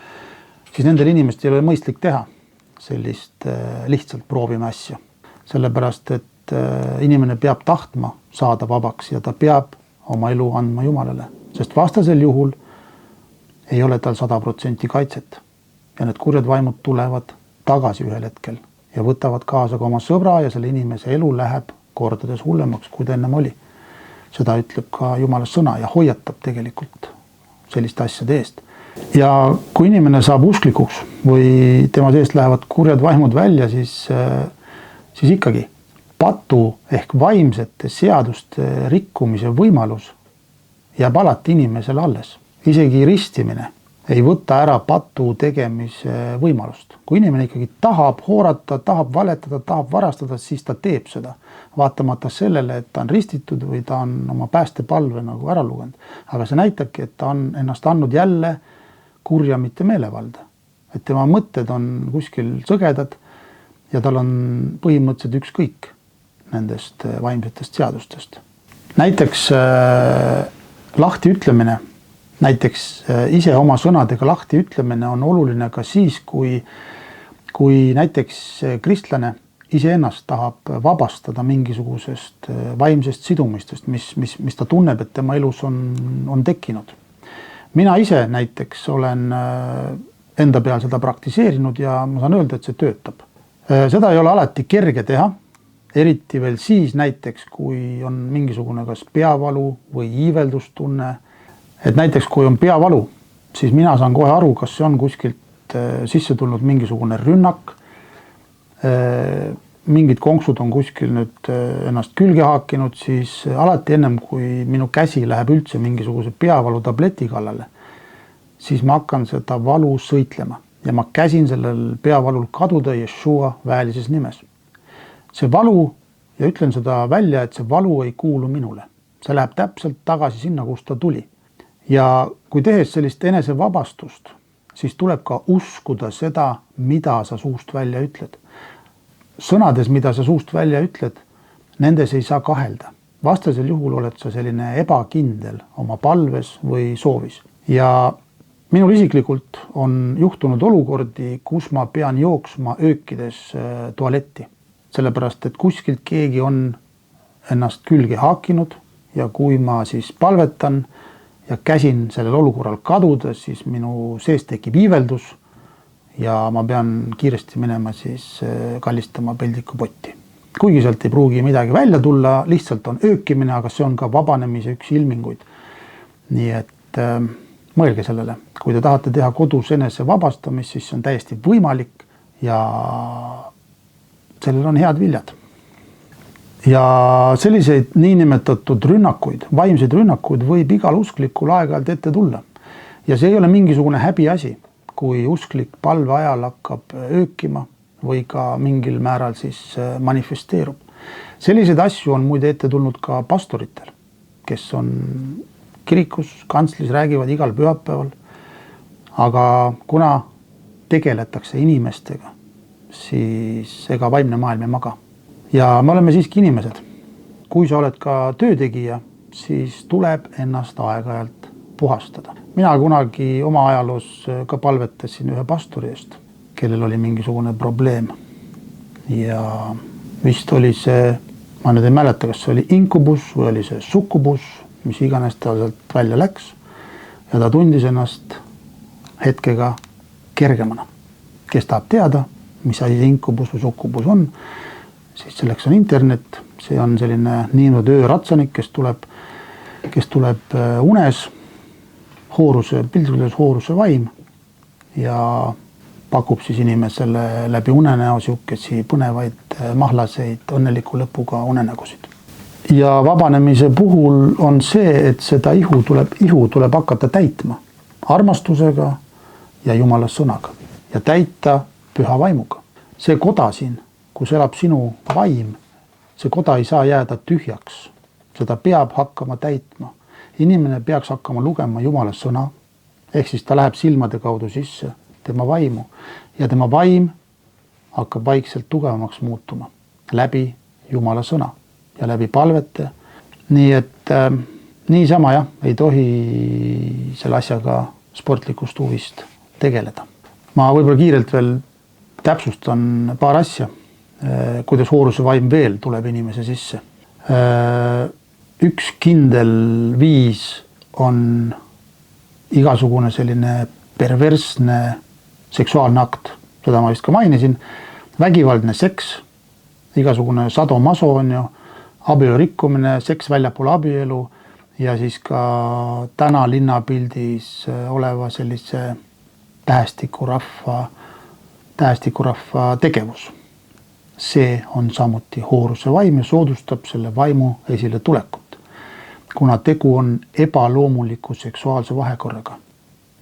siis nendel inimestel ei ole mõistlik teha sellist lihtsalt proovime asja. Sellepärast, et inimene peab tahtma saada vabaks ja ta peab oma elu andma Jumalale. Sest vastasel juhul ei ole tal 100% kaitset. Ja need kurjad vaimud tulevad tagasi ühel hetkel ja võtavad kaasa ka oma sõbra ja selle inimese elu läheb kordades hullemaks, kui ta ennem oli. Seda ütleb ka Jumala sõna ja hoiatab tegelikult selliste asjade eest. Ja kui inimene saab usklikuks või tema seest lähevad kurjad vaimud välja, siis ikkagi patu ehk vaimsete seaduste rikkumise võimalus jääb alati inimesele alles. Isegi ristimine ei võta ära patu tegemise võimalust. Kui inimene ikkagi tahab hoorata, tahab valetada, tahab varastada, siis ta teeb seda. Vaatamata sellele, et ta on ristitud või ta on oma päästepalve nagu ära lugenud. Aga see näitabki, et ta on ennast andnud jälle kurja mitte meelevalda. Et tema mõtted on kuskil sõgedad ja tal on põhimõtteliselt ükskõik nendest vaimsetest seadustest. Näiteks lahti ütlemine, näiteks ise oma sõnadega lahti ütlemine on oluline ka siis, kui kui näiteks kristlane iseennast tahab vabastada mingisugusest vaimsest sidumistest, mis ta tunneb, et tema elus on tekkinud. Mina ise näiteks olen enda peal seda praktiseerinud ja ma saan öelda, et see töötab. Seda ei ole alati kerge teha, eriti veel siis näiteks, kui on mingisugune kas peavalu või iiveldustunne. Et näiteks kui on peavalu, siis mina saan kohe aru, kas see on kuskilt sisse tulnud mingisugune rünnak, mingid konksud on kuskil nüüd ennast külge haakinud, siis alati ennem, kui minu käsi läheb üldse mingisuguse peavalu tableti kallale, siis ma hakkan seda valu sõitlema ja ma käsin sellel peavalul kaduda Jeshua väelises nimes. See valu, ja ütlen seda välja, et see valu ei kuulu minule. See läheb täpselt tagasi sinna, kust ta tuli. Ja kui tehes sellist enesevabastust, siis tuleb ka uskuda seda, mida sa suust välja ütled. Sõnades, mida sa suust välja ütled, nendes ei saa kahelda. Vastasel juhul oled sa selline ebakindel oma palves või soovis. Ja minul isiklikult on juhtunud olukordi, kus ma pean jooksma öökides tualetti. Sellepärast, et kuskilt keegi on ennast külge haakinud ja kui ma siis palvetan ja käsin sellel olukorral kaduda, siis minu sees tekib iiveldus ja ma pean kiiresti minema siis kallistama peldikupotti. Kuigi sealt ei pruugi midagi välja tulla, lihtsalt on öökimine, aga see on ka vabanemise üks ilminguid. Nii et mõelge sellele, kui te tahate teha kodus enese vabastamist, siis see on täiesti võimalik ja sellel on head viljad. Ja selliseid niinimetatud rünnakuid, vaimseid rünnakuid võib igal usklikul aeg-ajalt ette tulla. Ja see ei ole mingisugune häbi asi, kui usklik palve ajal hakkab öökima või ka mingil määral siis manifesteerub. Selliseid asju on muide ette tulnud ka pastoritel, kes on kirikus, kantslis, räägivad igal pühapäeval. Aga kuna tegeletakse inimestega, siis ega vaimne maailm ei maga. Ja me oleme siiski inimesed. Kui sa oled ka töötegija, siis tuleb ennast aeg-ajalt puhastada. Mina kunagi oma ajaloos ka palvetasin ühe pastori eest, kellel oli mingisugune probleem. Ja vist oli see, ma nüüd ei mäleta, kas see oli inkubus või oli see sukkubus, mis iganes ta sealt välja läks. Ja ta tundis ennast hetkega kergemana. Kes tahab teada, mis asi inkubus või sukkubus on, siis selleks on internet. See on selline niimoodi ööratsanik, kes tuleb unes, piltlikult hooruse vaim ja pakub siis inimesele läbi unenäo siukesi põnevaid mahlaseid õnneliku lõpuga unenägusid. Ja vabanemise puhul on see, et seda ihu tuleb hakata täitma armastusega ja Jumala sõnaga ja täita püha vaimuga. See koda siin, kus elab sinu vaim, see koda ei saa jääda tühjaks. Seda peab hakkama täitma. Inimene peaks hakkama lugema Jumala sõna, ehk siis ta läheb silmade kaudu sisse tema vaimu ja tema vaim hakkab vaikselt tugevamaks muutuma läbi Jumala sõna ja läbi palvete. Nii et niisama jah, ei tohi selle asjaga sportlikust huvist tegeleda. Ma võib-olla kiirelt veel täpsustan paar asja, kuidas hooruse vaim veel tuleb inimese sisse. Üks kindel viis on igasugune selline perversne seksuaalne akt. Seda ma vist ka mainisin. Vägivaldne seks, igasugune sadomaso on ju, abielu rikkumine, seks väljapoole abielu ja siis ka täna linnapildis oleva sellise tähestikurahva tegevus. See on samuti hooruse vaim ja soodustab selle vaimu esile tulekut. Kuna tegu on ebaloomuliku seksuaalse vahekorraga,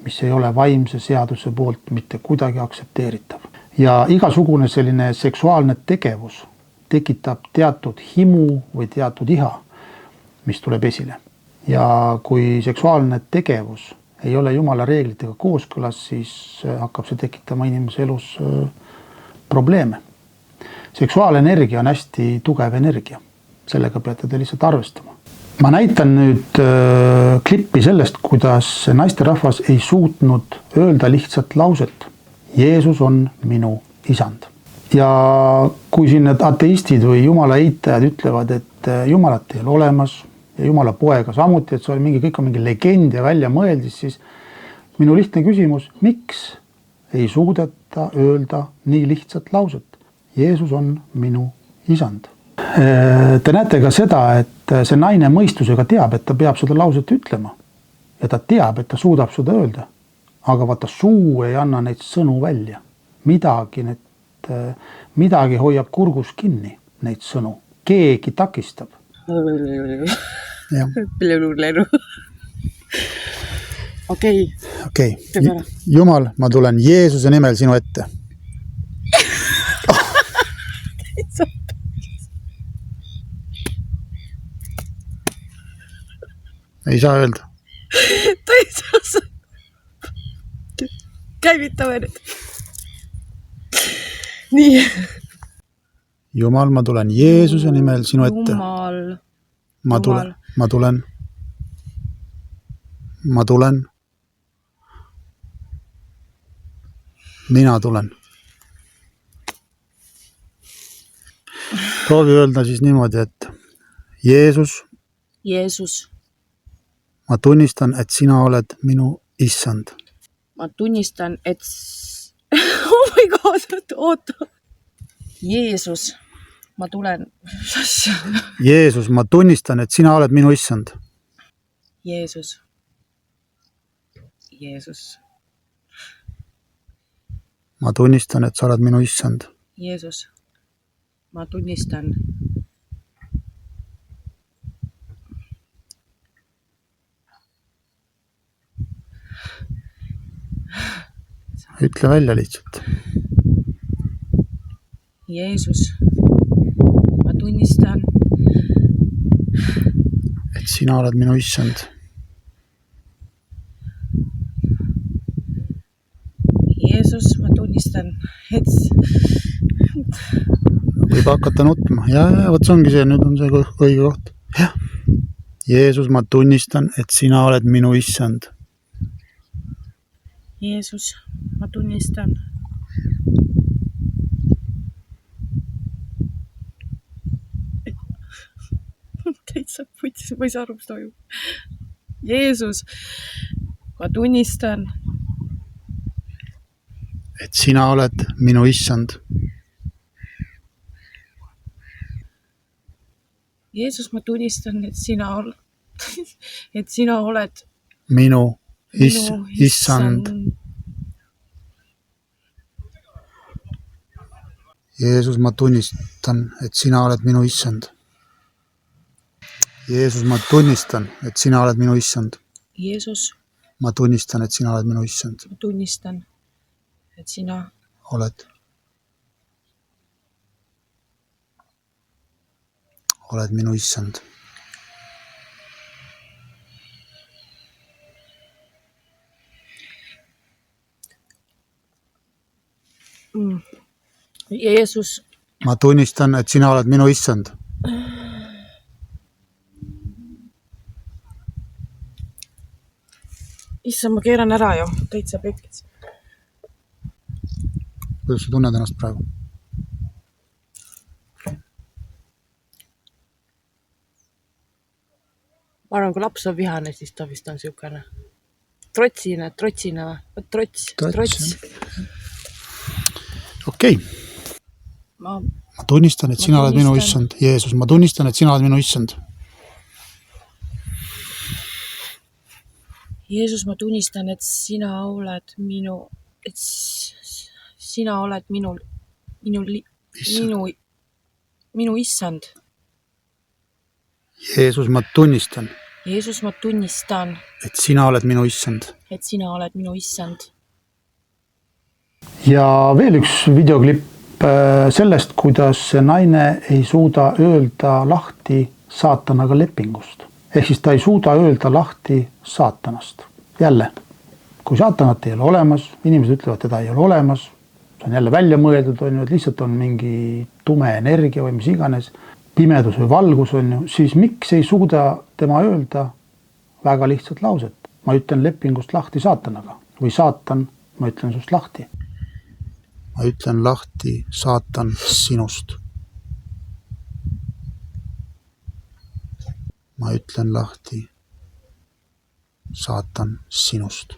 mis ei ole vaimse seaduse poolt mitte kuidagi aktsepteeritav. Ja igasugune selline seksuaalne tegevus tekitab teatud himu või teatud iha, mis tuleb esile. Ja kui seksuaalne tegevus ei ole Jumala reeglitega kooskõlas, siis hakkab see tekitama inimese elus probleeme. Seksuaalenergia on hästi tugev energia. Sellega peate te lihtsalt arvestama. Ma näitan nüüd klippi sellest, kuidas naisterahvas ei suutnud öelda lihtsalt lauset. Jeesus on minu isand. Ja kui siin need ateistid või jumala eitajad ütlevad, et jumalat ei ole olemas ja jumala poega samuti, et see oli kõik on mingi legend ja välja mõeldis, siis minu lihtne küsimus, miks ei suudeta öelda nii lihtsat lauset? Jeesus on minu isand. Te näete ka seda, et see naine mõistusega teab, et ta peab seda lauset ütlema. Ja ta teab, et ta suudab seda öelda. Aga vaata, suu ei anna neid sõnu välja. Midagi hoiab kurgus kinni, neid sõnu. Keegi takistab. Okei. Jumal, ma tulen Jeesuse nimel sinu ette. Ei saa öelda. Ta ei saa. Käivitame nüüd. Nii. Jumal, ma tulen Jeesuse nimel sinu ette. Ma tulen. Mina tulen. Proovi öelda siis niimoodi, et Jeesus, ma tunnistan, et sina oled minu issand. Ma tunnistan, et... Oh my god, oota. Jeesus, ma tulen... Jeesus, ma tunnistan, et sina oled minu issand. Jeesus. Ma tunnistan, et sa oled minu issand. Jeesus, ma tunnistan. Ütle välja lihtsalt. Jeesus, ma tunnistan. Et sina oled minu issand. Jeesus, ma tunnistan, et... Võib hakata nutma. Ja, võt see ongi see, nüüd on see õige koht. Ja. Jeesus, ma tunnistan, et sina oled minu issand. Jeesus, ma tunnistan. Täitsa putsis, ma ei saa aru, mis toimub. Jeesus, ma tunnistan. Et sina oled minu issand. Jeesus, ma tunnistan, et sina oled minu issand. Jeesus, ma tunnistan, et sina oled minu issand. Jeesus, ma tunnistan, et sina oled minu issand. Jeesus, ma tunnistan, et sina oled minu issand. Ma tunnistan, et sina oled minu issand. Jeesus, ma tunnistan, et sina oled minu issand. Issand, ma keeran ära ju, täitsa pekkis. Kuidas sa tunned ennast praegu? Ma arvan, kui laps on vihane, siis ta vist on siukene trotsine või? Trots. Okei. Ma tunnistan, et sina oled minu issand. Jeesus, ma tunnistan, et sina oled minu issand. Jeesus, ma tunnistan, et sina oled minu issand. Jeesus, ma tunnistan. Jeesus, ma tunnistan. Et sina oled minu issand. Et sina oled minu issand. Ja veel üks videoklipp sellest, kuidas see naine ei suuda öelda lahti saatanaga lepingust. Ehk siis ta ei suuda öelda lahti saatanast. Jälle, kui saatanat ei ole olemas, inimesed ütlevad, teda ei ole olemas, see on jälle välja mõeldud, et lihtsalt on mingi tume energia või mis iganes, pimedus või valgus on ju, siis miks ei suuda tema öelda väga lihtsat lauset? Ma ütlen lepingust lahti saatanaga või saatan, ma ütlen sust lahti. ma ütlen lahti saatan sinust. Ma ütlen lahti saatan sinust.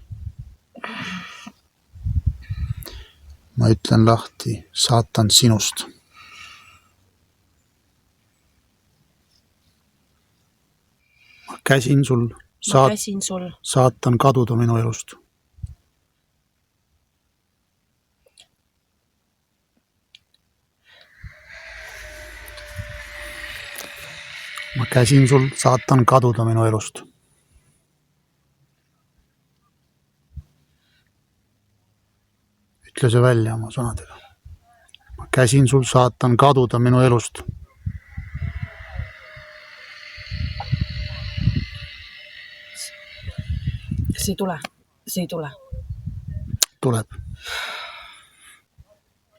Ma ütlen lahti saatan sinust. Ma käsin sul saatan kaduda minu elust. Ma käsin sul saatan kaduda minu elust. Ütle see välja oma sõnadega. Ma käsin sul saatan kaduda minu elust. See ei tule. Tuleb.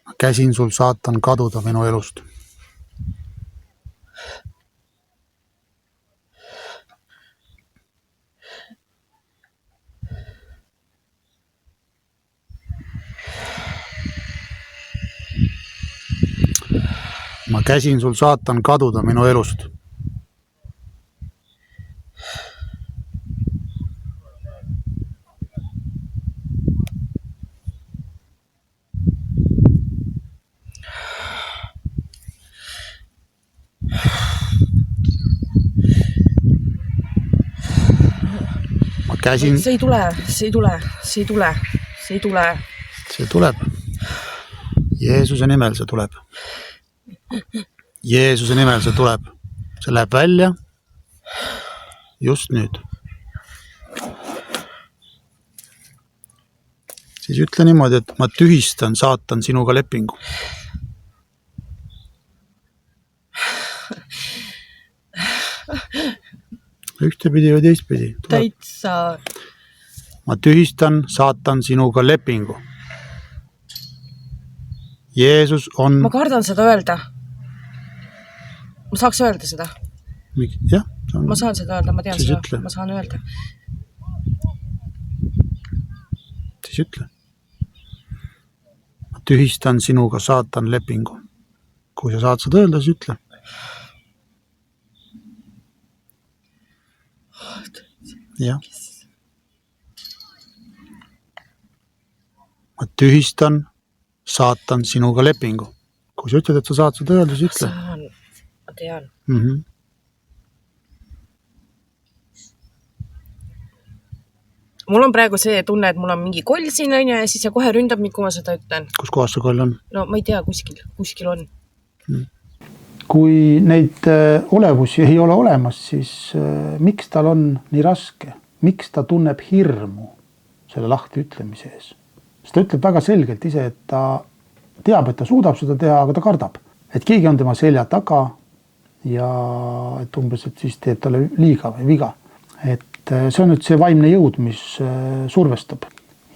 Ma käsin sul saatan kaduda minu elust. Ma käsin sul saatan kaduda minu elust. Ma käsin... See ei tule. See tuleb. Jeesuse nimel see tuleb. Jeesuse nimel see tuleb. See läheb välja just nüüd. Siis ütle niimoodi, et ma tühistan saatan sinuga lepingu. Ühtepidi või teistpidi. Täitsa. Ma tühistan saatan sinuga lepingu. Jeesus on... Ma kardan seda öelda. Ma saaks öelda seda. Jah. Ma saan seda öelda, ma tean siis seda. Ütle. Ma saan öelda. Siis ütle. Ma tühistan sinuga saatan lepingu. Kui sa saad seda öelda, siis ütle. Jah. Ma tühistan saatan sinuga lepingu. Kui sa ütled, et sa saad seda öelda, siis ütle. Ma tean. Mul on praegu see tunne, et mul on mingi koll siin ja siis see kohe ründab mind, kui ma seda ütlen. Kus kohas see koll on? No ma ei tea, kuskil on. Kui neid olevusi ei ole olemas, siis miks tal on nii raske? Miks ta tunneb hirmu selle lahti ütlemise ees? Sest ta ütleb väga selgelt ise, et ta teab, et ta suudab seda teha, aga ta kardab. Et keegi on tema selja taga ja et umbes, et siis teeb talle liiga või viga. Et see on nüüd see vaimne jõud, mis survestab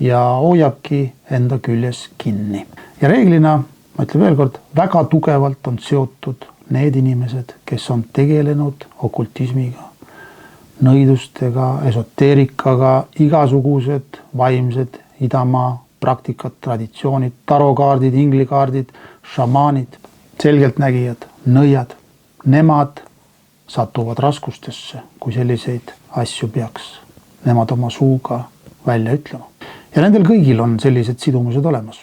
ja hoiabki enda küljes kinni. Ja reeglina, ma ütlen veel kord, väga tugevalt on seotud need inimesed, kes on tegelenud okultismiga, nõidustega, esoteerikaga, igasugused vaimsed idamaa praktikad, traditsioonid, tarokaardid, inglikaardid, šamaanid, selgeltnägijad, nõiad. Nemad satuvad raskustesse, kui selliseid asju peaks nemad oma suuga välja ütlema. Ja nendel kõigil on sellised sidumused olemas,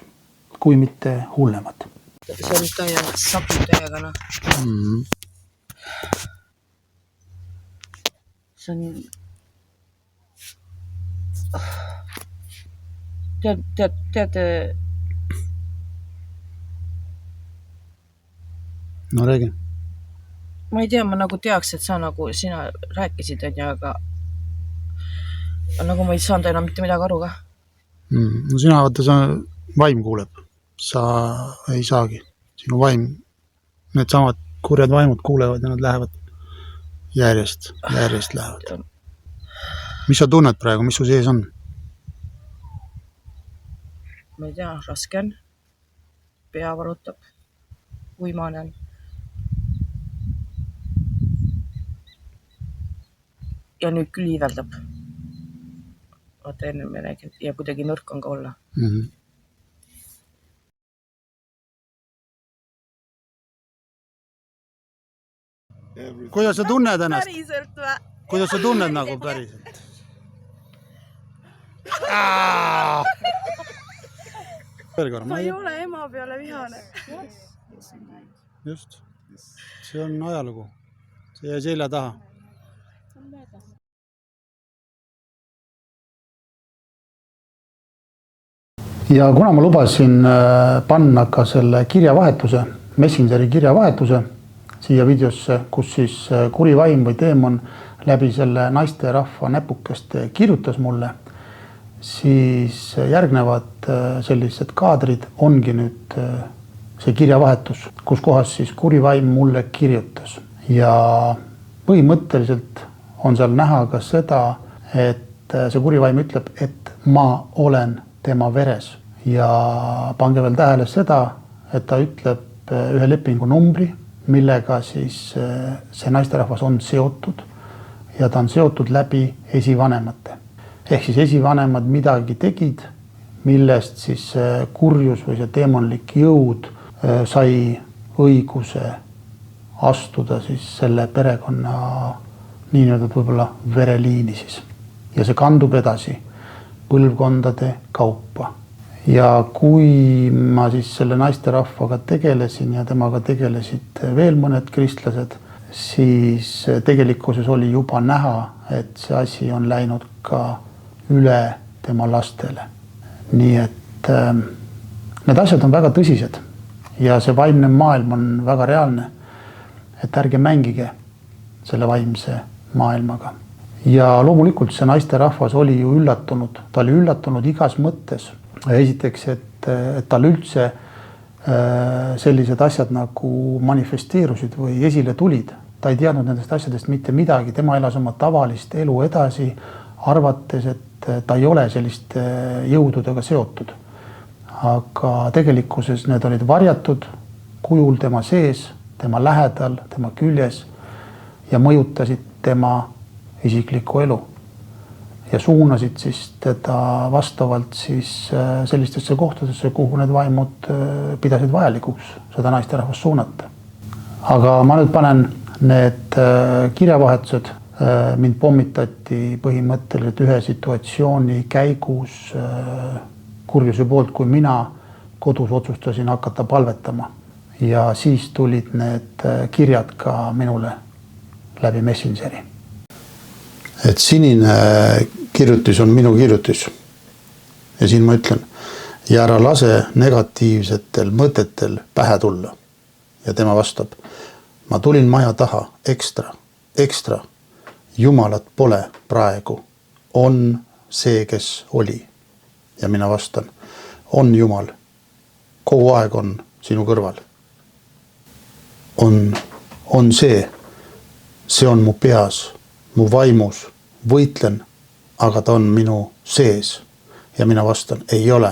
kui mitte hullemad. See on täiega sapib täiega, noh. See on... Tead... No räägi. Ma ei tea, ma nagu teaks, et sa nagu sina rääkisid, aga nagu ma ei saanud enam mitte midagi aru ka. No sina vaata, sa vaim kuuleb. Sa ei saagi. Sinu vaim, need samad kurjad vaimud kuulevad ja nad lähevad järjest lähevad. Mis sa tunned praegu, mis su sees on? Ma ei tea, raske on. Pea valutab. Uimane on. Ja nüüd küll iiveldab. Vaata enne me räägime ja kuidagi nõrk on ka olla. Kuidas sa tunned ennast? Päriselt või? Kuidas sa tunned nagu päriselt? Ma ei ole ema peale vihane. Just. See on ajalugu. See jäi selja taha. Ja kuna ma lubasin panna ka selle kirjavahetuse, Messengeri kirjavahetuse siia videosse, kus siis kuri vaim või teemon läbi selle naiste rahva näpukeste kirjutas mulle, siis järgnevad sellised kaadrid ongi nüüd see kirjavahetus, kus kohas siis kuri vaim mulle kirjutas. Ja põhimõtteliselt on seal näha ka seda, et see kuri vaim ütleb, et ma olen tema veres. Ja pange veel tähele seda, et ta ütleb ühe lepingu numbri, millega siis see naisterahvas on seotud ja ta on seotud läbi esivanemate. Ehk siis esivanemad midagi tegid, millest siis kurjus või see teemonlik jõud sai õiguse astuda siis selle perekonna nii-öelda võib-olla vereliini siis. Ja see kandub edasi põlvkondade kaupa. Ja kui ma siis selle naisterahvaga tegelesin ja temaga tegelesid veel mõned kristlased, siis tegelikkuses oli juba näha, et see asi on läinud ka üle tema lastele. Nii et need asjad on väga tõsised ja see vaimne maailm on väga reaalne, et ärge mängige selle vaimse maailmaga. Ja loomulikult see naisterahvas oli ju üllatunud, ta oli üllatunud igas mõttes. Esiteks, et tal üldse sellised asjad nagu manifesteerusid või esile tulid. Ta ei teadnud nendest asjadest mitte midagi, tema elas oma tavalist elu edasi, arvates, et ta ei ole selliste jõududega seotud. Aga tegelikkuses need olid varjatud kujul tema sees, tema lähedal, tema küljes ja mõjutasid tema isiklikku elu. Ja suunasid siis teda vastavalt siis sellistesse kohtadesse, kuhu need vaimud pidasid vajalikuks seda naisterahvast suunata. Aga ma nüüd panen need kirjavahetused. Mind pommitati põhimõtteliselt ühe situatsiooni käigus kurjuse poolt, kui mina kodus otsustasin hakata palvetama. Ja siis tulid need kirjad ka minule läbi Messengeri. Et sinine kirjutis on minu kirjutis. Ja siin ma ütlen, ja ära lase negatiivsetel mõtetel pähe tulla. Ja tema vastab, ma tulin maja taha ekstra. Jumalat pole praegu. On see, kes oli. Ja mina vastan, on Jumal. Kogu aeg on sinu kõrval. On see on mu peas. Mu vaimus, võitlen, aga ta on minu sees. Ja mina vastan, ei ole.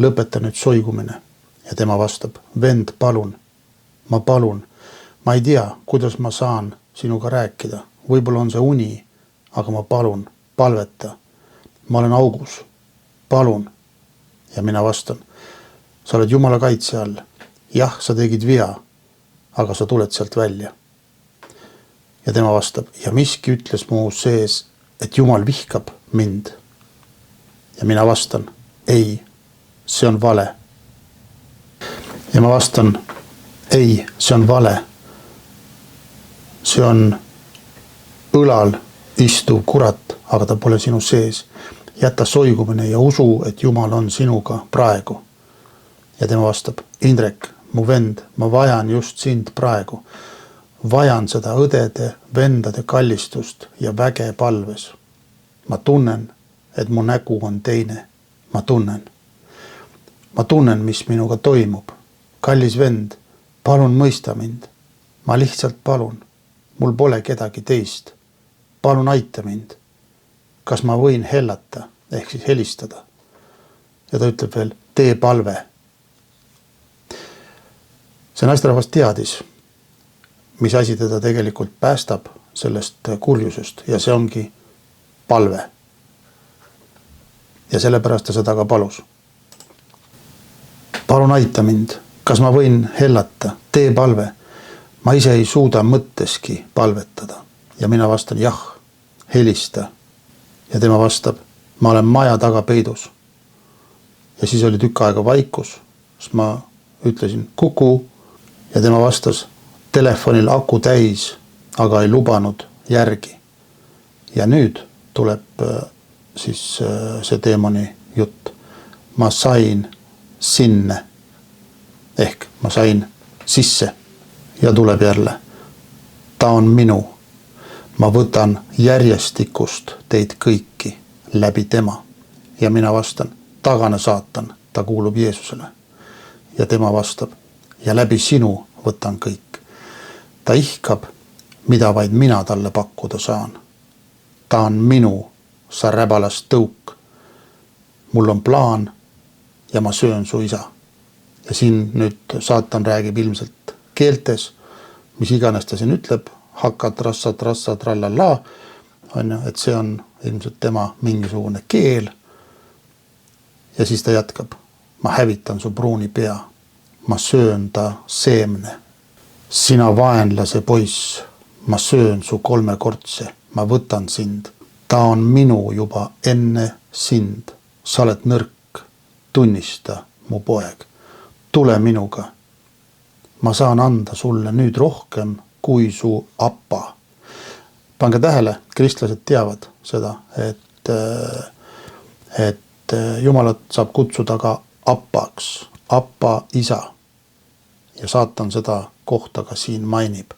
Lõpeta nüüd soigumine. Ja tema vastab, vend, palun. Ma palun. Ma ei tea, kuidas ma saan sinuga rääkida. Võib-olla on see uni, aga ma palun, palveta. Ma olen augus. Palun. Ja mina vastan, sa oled Jumala kaitse all. Jah, sa tegid vea, aga sa tuled sealt välja. Ja tema vastab, ja miski ütles mu sees, et Jumal vihkab mind. Ja mina vastan, ei, see on vale. Ja ma vastan, ei, see on vale. See on õlal istuv kurat, aga ta pole sinu sees. Jäta soigumine ja usu, et Jumal on sinuga praegu. Ja tema vastab, Indrek, mu vend, ma vajan just sind praegu. Vajan seda õdede, vendade kallistust ja väge palves. Ma tunnen, et mu nägu on teine. Ma tunnen, mis minuga toimub. Kallis vend, palun mõista mind. Ma lihtsalt palun. Mul pole kedagi teist. Palun aita mind. Kas ma võin hellata, ehk siis helistada? Ja ta ütleb veel, tee palve. See naisterahvas teadis, mis asi teda tegelikult päästab sellest kurjusest ja see ongi palve. Ja sellepärast ta seda ka palus. Palun aita mind, kas ma võin hellata, tee palve. ma ise ei suuda mõtteski palvetada ja mina vastan jah, helista. Ja tema vastab, ma olen maja taga peidus. Ja siis oli tükk aega vaikus, siis ma ütlesin kuku ja tema vastas, telefonil aku täis, aga ei lubanud järgi. Ja nüüd tuleb siis see teemoni jutt. Ma sain sinne ehk ma sain sisse ja tuleb jälle. Ta on minu. Ma võtan järjestikust teid kõiki läbi tema. Ja mina vastan, tagane saatan, ta kuulub Jeesusele. Ja tema vastab, ja läbi sinu võtan kõik. Ta ihkab, mida vaid mina talle pakkuda saan. Ta on minu, sa räbalas tõuk. Mul on plaan ja ma söön su isa. Ja siin nüüd saatan räägib ilmselt keeltes, mis iganes ta siin ütleb, hakkad, rassad, trallala, on ju, et see on ilmselt tema mingisugune keel. Ja siis ta jätkab, ma hävitan su pruuni pea, ma söön ta seemne. Sina vaenlase poiss, ma söön su kolmekordse, ma võtan sind. Ta on minu juba enne sind. Sa oled nõrk, tunnista mu poeg. Tule minuga. Ma saan anda sulle nüüd rohkem kui su appa. Pange tähele, kristlased teavad seda, et Jumalat saab kutsuda ka appaks, appa isa. Ja saatan seda kohta ka siin mainib.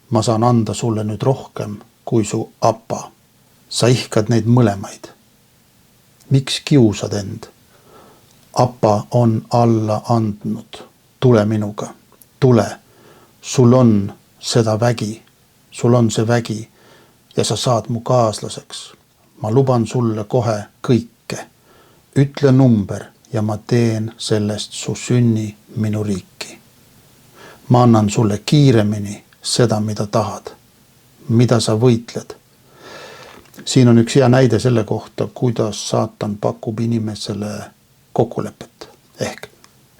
Ma saan anda sulle nüüd rohkem kui su appa. Sa ihkad neid mõlemaid. Miks kiusad end? Appa on alla andnud. Tule minuga. Tule. Sul on seda vägi. Sul on see vägi ja sa saad mu kaaslaseks. Ma luban sulle kohe kõike. Ütle number ja ma teen sellest su sünni minu riiki. Ma annan sulle kiiremini seda, mida tahad. Mida sa võitled. Siin on üks hea näide selle kohta, kuidas saatan pakub inimesele kokkulepet. Ehk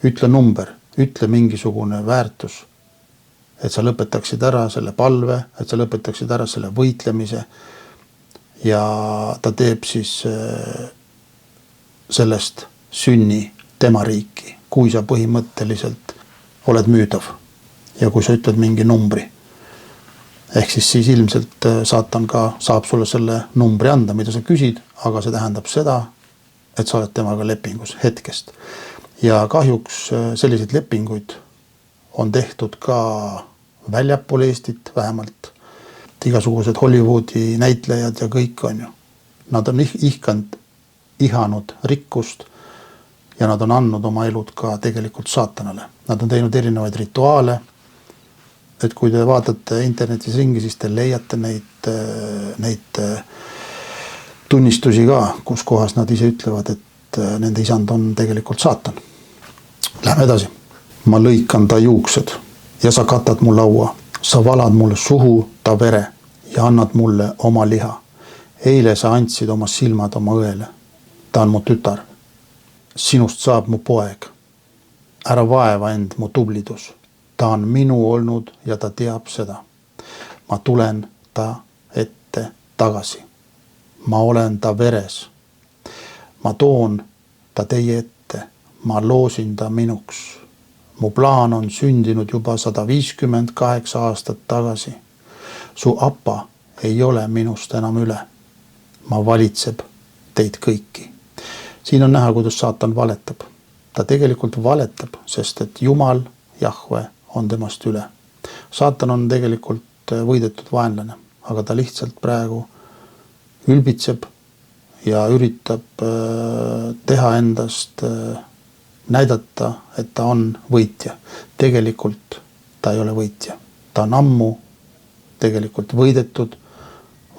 ütle number, ütle mingisugune väärtus, et sa lõpetaksid ära selle palve, et sa lõpetaksid ära selle võitlemise ja ta teeb siis sellest sünni tema riiki, kui sa põhimõtteliselt oled müüdav ja kui sa ütled mingi numbri. Ehk siis ilmselt saatan ka saab sulle selle numbri anda, mida sa küsid, aga see tähendab seda, et sa oled temaga lepingus hetkest. Ja kahjuks selliseid lepinguid on tehtud ka väljapool Eestit vähemalt. Igasugused Hollywoodi näitlejad ja kõik on ju. Nad on ihanud rikkust ja nad on andnud oma elud ka tegelikult saatanale. Nad on teinud erinevaid rituaale. Et kui te vaatate internetis ringi, siis te leiate neid tunnistusi ka, kus kohas nad ise ütlevad, et nende isand on tegelikult saatan. Lähme edasi. Ma lõikan ta juuksed ja sa katad mu laua. Sa valad mulle suhu ta vere ja annad mulle oma liha. Eile sa andsid oma silmad oma õele. Ta on mu tütar. Sinust saab mu poeg. Ära vaeva end mu tublidus. Ta on minu olnud ja ta teab seda. Ma tulen ta ette tagasi. Ma olen ta veres. Ma toon ta teie ette. Ma loosin ta minuks. Mu plaan on sündinud juba 158 aastat tagasi. Su appa ei ole minust enam üle. Ma valitseb teid kõiki. Siin on näha, kuidas saatan valetab. Ta tegelikult valetab, sest et Jumal, Jahve, on temast üle. Saatan on tegelikult võidetud vaenlane, aga ta lihtsalt praegu ülbitseb ja üritab teha endast, näidata, et ta on võitja. Tegelikult ta ei ole võitja. Ta on ammu tegelikult võidetud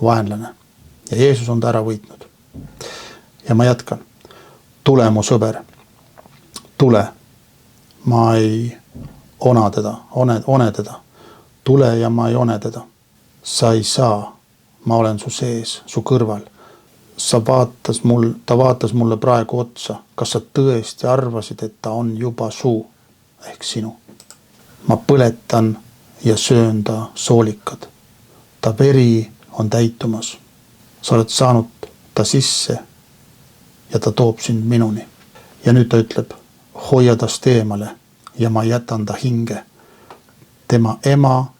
vaenlane ja Jeesus on ta ära võitnud. Ja ma jätkan. Tule mu sõber. Tule. Ma ei one teda. Tule ja ma ei one teda. Sa ei saa. Ma olen su sees, su kõrval. Ta vaatas mulle praegu otsa. Kas sa tõesti arvasid, et ta on juba su ehk sinu? Ma põletan ja söön ta soolikad. Ta veri on täitumas. Sa oled saanud ta sisse ja ta toob sind minuni. Ja nüüd ta ütleb, hoia tast eemale ja ma jätan ta hinge. Tema ema,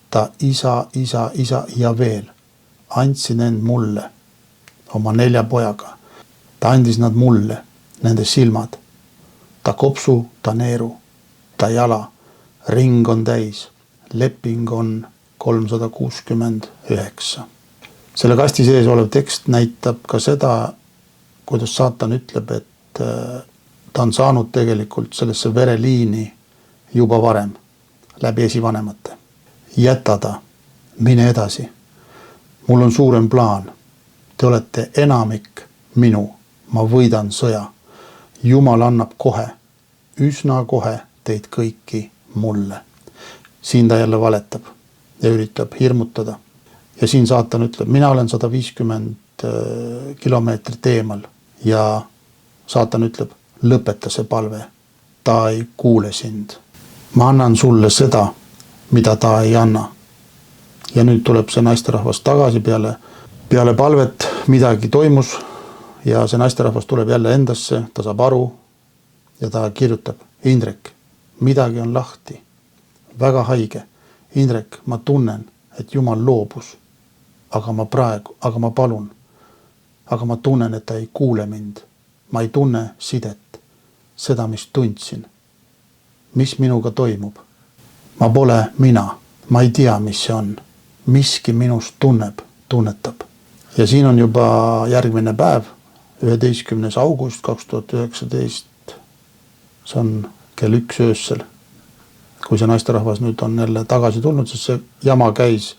ta isa ja veel andsin end mulle oma 4 pojaga. Ta andis nad mulle, nende silmad, ta kopsu, ta neeru, ta jala, ring on täis, leping on 369. Selle kasti sees olev tekst näitab ka seda, kuidas saatan ütleb, et ta on saanud tegelikult sellesse vereliini juba varem, läbi esivanemate. Jäta ta, mine edasi. Mul on suurem plaan. Te olete enamik minu, ma võidan sõja. Jumal annab kohe, üsna kohe teid kõiki mulle. Siin ta jälle valetab ja üritab hirmutada. Ja siin saatan ütleb, mina olen 150 kilomeetrit eemal ja saatan ütleb, lõpeta see palve. Ta ei kuule sind. Ma annan sulle seda, mida ta ei anna. Ja nüüd tuleb see naisterahvas tagasi peale palvet, midagi toimus ja see naisterahvas tuleb jälle endasse, ta saab aru ja ta kirjutab, Indrek, midagi on lahti, väga haige. Indrek, ma tunnen, et Jumal loobus, aga ma palun, aga ma tunnen, et ta ei kuule mind. Ma ei tunne sidet, seda, mis tundsin. Mis minuga toimub? Ma pole mina, ma ei tea, mis see on. Miski minust tunnetab. Ja siin on juba järgmine päev, 11. august 2019. See on kell 1 öössel. Kui see naisterahvas nüüd on jälle tagasi tulnud, sest see jama käis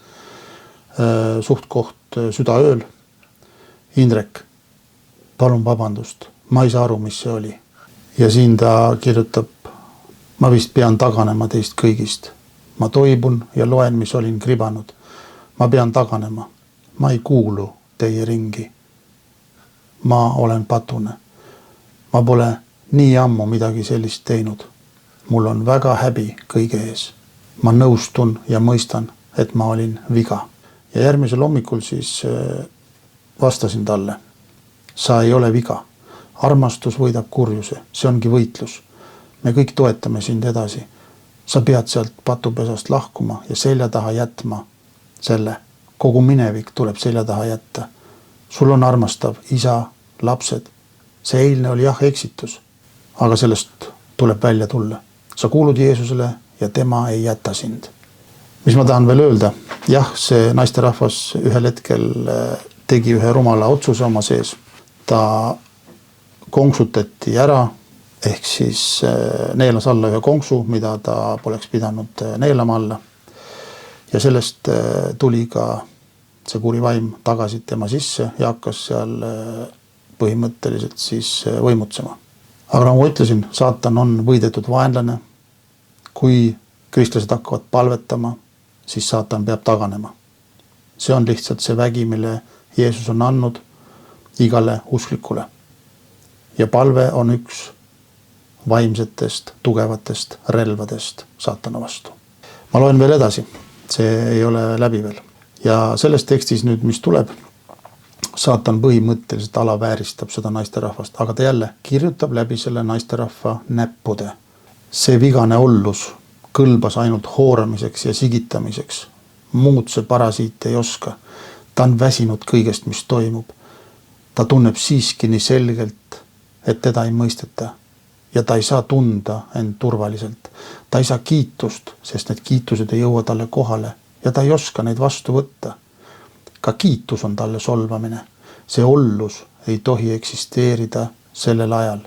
suht koht südaööl. Indrek, palun vabandust, ma ei saa aru, mis see oli. Ja siin ta kirjutab, ma vist pean taganema teist kõigist. Ma toibun ja loen, mis olin kribanud. Ma pean taganema. Ma ei kuulu teie ringi. Ma olen patune. Ma pole nii ammu midagi sellist teinud. Mul on väga häbi kõige ees. Ma nõustun ja mõistan, et ma olin viga. Ja järgmisel hommikul siis vastasin talle. Sa ei ole viga. Armastus võidab kurjuse. See ongi võitlus. Me kõik toetame sind edasi. Sa pead sealt patupesast lahkuma ja selja taha jätma selle. Kogu minevik tuleb selja taha jätta. Sul on armastav isa, lapsed. See eilne oli jah eksitus, aga sellest tuleb välja tulla. Sa kuulud Jeesusele ja tema ei jäta sind. Mis ma tahan veel öelda? Jah, see naisterahvas ühel hetkel tegi ühe rumala otsuse oma sees. Ta konksutati ära, ehk siis neelas alla ühe konksu, mida ta poleks pidanud neelama alla. Ja sellest tuli ka see kuri vaim tagasi tema sisse ja hakkas seal põhimõtteliselt siis võimutsema. Aga nagu ütlesin, saatan on võidetud vaenlane. Kui kristlased hakkavad palvetama, siis saatan peab taganema. See on lihtsalt see vägi, mille Jeesus on andnud igale usklikule. Ja palve on üks vaimsetest, tugevatest relvadest saatana vastu. Ma loen veel edasi. See ei ole läbi veel. Ja selles tekstis nüüd, mis tuleb, saatan põhimõtteliselt alavääristab seda naisterahvast, aga ta jälle kirjutab läbi selle naisterahva näppude. See vigane ollus kõlbas ainult hooramiseks ja sigitamiseks. Muud see parasiit ei oska. Ta on väsinud kõigest, mis toimub. Ta tunneb siiski nii selgelt, et teda ei mõisteta. Ja ta ei saa tunda end turvaliselt. Ta ei saa kiitust, sest need kiitused ei jõua talle kohale ja ta ei oska neid vastu võtta. Ka kiitus on talle solvamine. See ollus ei tohi eksisteerida sellel ajal.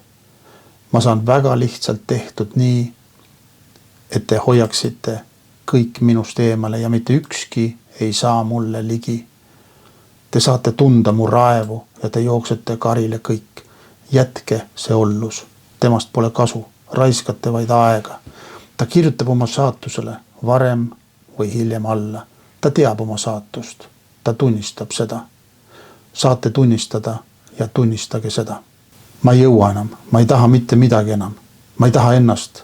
Ma saan väga lihtsalt tehtud nii, et te hoiaksite kõik minust eemale ja mitte ükski ei saa mulle ligi. Te saate tunda mu raevu ja te jooksete karile kõik. Jätke see ollus. Temast pole kasu. Raiskate vaid aega. Ta kirjutab oma saatusele varem või hiljem alla. Ta teab oma saatust. Ta tunnistab seda. Saate tunnistada ja tunnistage seda. ma ei jõua enam, ma ei taha mitte midagi enam, ma ei taha ennast,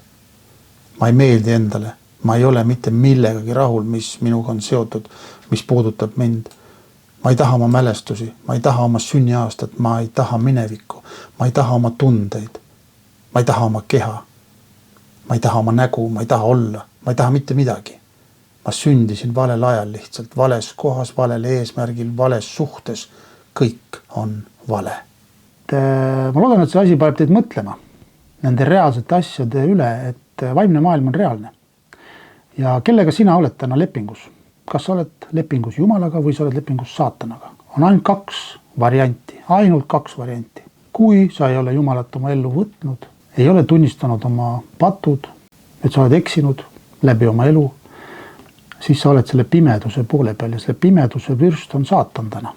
ma ei meeldi endale, ma ei ole mitte millegagi rahul, mis minuga on seotud, mis puudutab mind. Ma ei taha oma mälestusi, ma ei taha oma sünniaastat, ma ei taha minevikku, ma ei taha oma tundeid, ma ei taha oma keha, ma ei taha oma nägu, ma ei taha olla, ma ei taha mitte midagi. Ma sündisin valel ajal lihtsalt, vales kohas, valel eesmärgil, vales suhtes. Kõik on vale. Ma loodan, et see asi paneb teid mõtlema nende reaalsete asjade üle, et vaimne maailm on reaalne. Ja kellega sina oled täna lepingus? Kas sa oled lepingus Jumalaga või sa oled lepingus saatanaga? On ainult kaks varianti. Kui sa ei ole Jumalat oma ellu võtnud, ei ole tunnistanud oma patud, et sa oled eksinud läbi oma elu, siis sa oled selle pimeduse poole peal ja selle pimeduse vürst on saatan täna.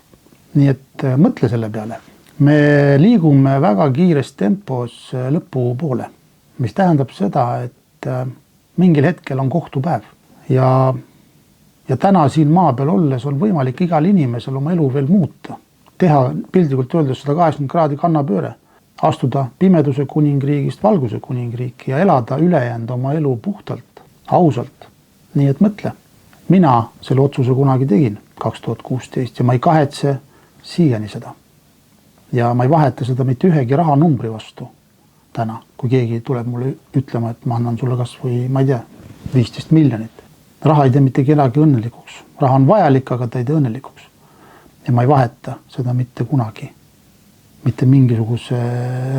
Nii et mõtle selle peale. Me liigume väga kiires tempos lõpu poole, mis tähendab seda, et mingil hetkel on kohtupäev ja täna siin maa peal olles on võimalik igal inimesel oma elu veel muuta. Teha pildikult öeldes 180 kraadi kannapööre, astuda pimeduse kuningriigist valguse kuningriiki ja elada ülejäänud oma elu puhtalt, ausalt. Nii et mõtle, mina selle otsuse kunagi tegin 2016 ja ma ei kahetse siiani seda. Ja ma ei vaheta seda mitte ühegi rahanumbri vastu täna, kui keegi tuleb mulle ütlema, et ma annan sulle kas või, ma ei tea, 15 miljonit. Raha ei tee mitte kedagi õnnelikuks. Raha on vajalik, aga ta ei tee õnnelikuks. Ja ma ei vaheta seda mitte kunagi. Mitte mingisuguse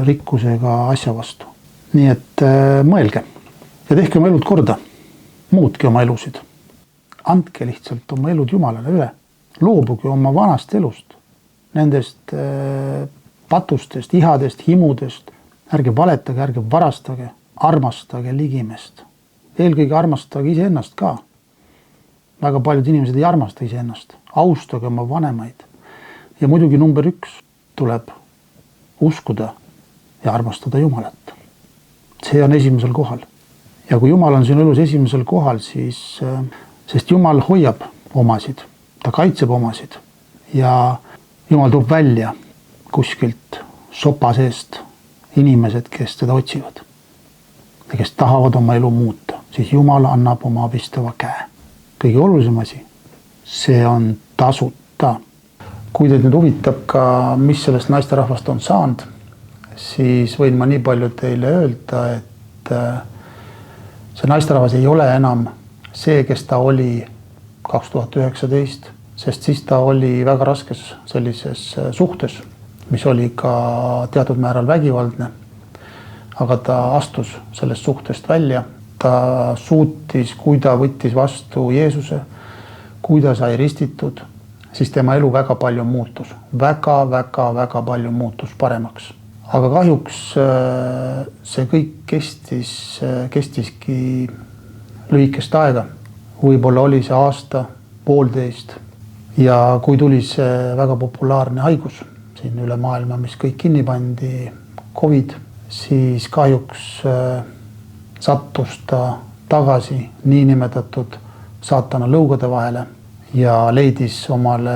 rikkusega asja vastu. Nii et mõelge ja tehke oma elud korda. Muutke oma elusid. Andke lihtsalt oma elud Jumalale üle. Loobuge oma vanast elust. Nendest patustest, ihadest, himudest. Ärge valetage, ärge varastage. Armastage ligimest. Eelkõige armastage iseennast ka. Väga paljud inimesed ei armasta iseennast. Austage oma vanemaid. Ja muidugi number 1 tuleb uskuda ja armastada Jumalat. See on esimesel kohal. Ja kui Jumal on sinu elus esimesel kohal, siis, sest Jumal hoiab omasid, ta kaitseb omasid ja Jumal toob välja kuskilt sopa seest inimesed, kes teda otsivad ja kes tahavad oma elu muuta, siis Jumal annab oma abistava käe. Kõige olulisem asi, see on tasuta. Kui teid nüüd huvitab ka, mis sellest naisterahvast on saanud, siis võin ma nii palju teile öelda, et see naisterahvas ei ole enam see, kes ta oli 2019, sest siis ta oli väga raskes sellises suhtes, mis oli ka teatud määral vägivaldne. Aga ta astus sellest suhtest välja. Ta suutis, kui ta võttis vastu Jeesuse, kui ta sai ristitud, siis tema elu väga palju muutus. Väga palju muutus paremaks. Aga kahjuks see kõik kestiski lühikest aega. Võib-olla oli see aasta, 1,5. Ja kui tuli see väga populaarne haigus siin üle maailma, mis kõik kinni pandi, COVID, siis kahjuks sattus ta tagasi niinimetatud saatana lõugade vahele ja leidis omale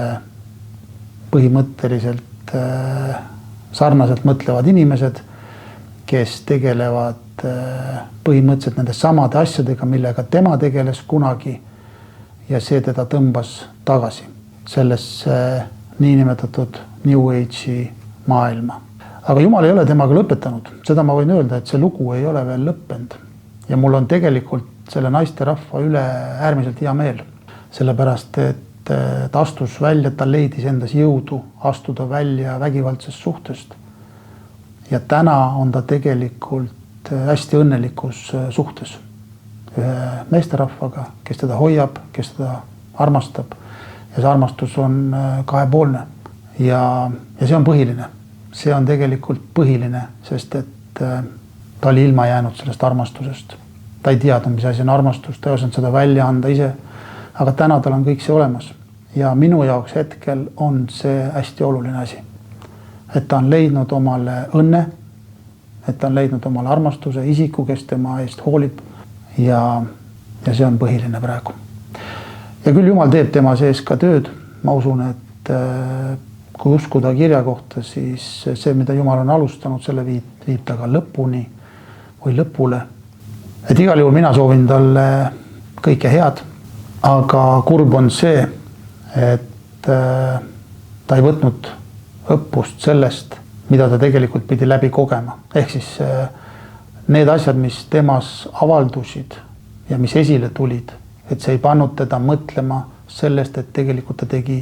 põhimõtteliselt sarnaselt mõtlevad inimesed, kes tegelevad põhimõtteliselt nende samade asjadega, millega tema tegeles kunagi ja see teda tõmbas tagasi sellesse niinimetatud New Age'i maailma. Aga Jumal ei ole temaga lõpetanud. Seda ma võin öelda, et see lugu ei ole veel lõppenud. Ja mul on tegelikult selle naisterahva üle äärmiselt hea meel. Sellepärast, et ta astus välja, ta leidis endas jõudu astuda välja vägivaldsest suhtest. Ja täna on ta tegelikult hästi õnnelikus suhtes. Ühe meesterahvaga, kes teda hoiab, kes teda armastab. Ja see armastus on kahepoolne. Ja see on põhiline. See on tegelikult põhiline, sest et ta oli ilma jäänud sellest armastusest. Ta ei teadnud, mis asi on armastus, ta ei osanud seda välja anda ise, aga täna tal on kõik see olemas. Ja minu jaoks hetkel on see hästi oluline asi. Et ta on leidnud omale õnne, et ta on leidnud omale armastuse, isiku, kes tema eest hoolib ja see on põhiline praegu. Ja küll Jumal teeb tema sees ka tööd. Ma usun, et kui uskuda kirja kohta, siis see, mida Jumal on alustanud, selle viib ta ka lõpuni või lõpule. Et igal juhul mina soovin talle kõike head, aga kurb on see, et ta ei võtnud õppust sellest, mida ta tegelikult pidi läbi kogema. Ehk siis need asjad, mis temas avaldusid ja mis esile tulid, et see ei pannud teda mõtlema sellest, et tegelikult ta tegi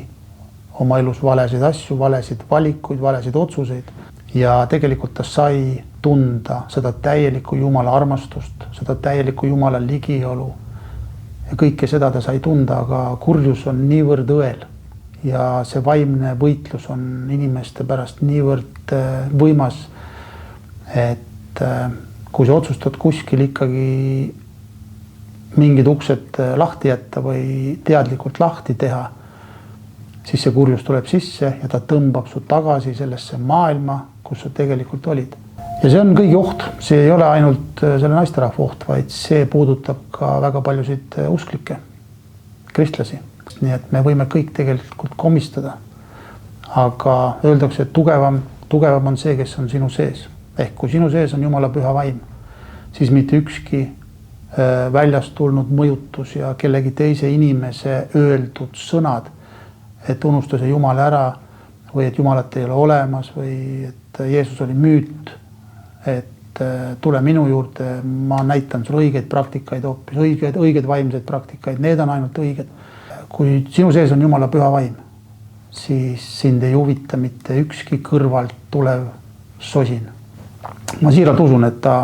oma elus valesid asju, valesid valikuid, valesid otsuseid ja tegelikult ta sai tunda seda täielikku Jumala armastust, seda täielikku Jumala ligiolu ja kõike seda ta sai tunda, aga kurjus on niivõrd õel ja see vaimne võitlus on inimeste pärast niivõrd võimas, et kui sa otsustad kuskil ikkagi mingid uksed lahti jätta või teadlikult lahti teha, siis see kurjus tuleb sisse ja ta tõmbab su tagasi sellesse maailma, kus sa tegelikult olid. Ja see on kõigi oht, see ei ole ainult selle naisterahva oht, vaid see puudutab ka väga paljusid usklikke, kristlasi. Nii et me võime kõik tegelikult komistada, aga öeldakse, et tugevam on see, kes on sinu sees. Ehk kui sinu sees on Jumala püha vaim, siis mitte ükski väljast tulnud mõjutus ja kellegi teise inimese öeldud sõnad, et unusta see Jumal ära või et Jumalat ei ole olemas või et Jeesus oli müüt, et tule minu juurde, ma näitan sulle õigeid praktikaid hoopis, õigeid vaimseid praktikaid, need on ainult õiged. Kui sinu sees on Jumala püha vaim, siis sind ei huvita mitte ükski kõrvalt tulev sosin. Ma siiralt usun, et ta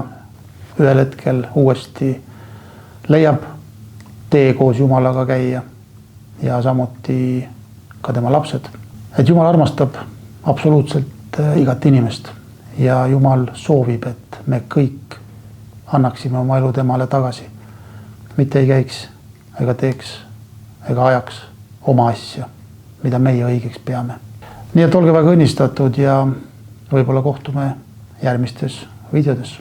ühel hetkel uuesti leiab tee koos Jumalaga käia ja samuti ka tema lapsed. Et Jumal armastab absoluutselt igat inimest ja Jumal soovib, et me kõik annaksime oma elu temale tagasi. Mitte ei käiks ega teeks ega ajaks oma asja, mida meie õigeks peame. Nii et olge väga õnnistatud ja võib-olla kohtume järgmistes videodes.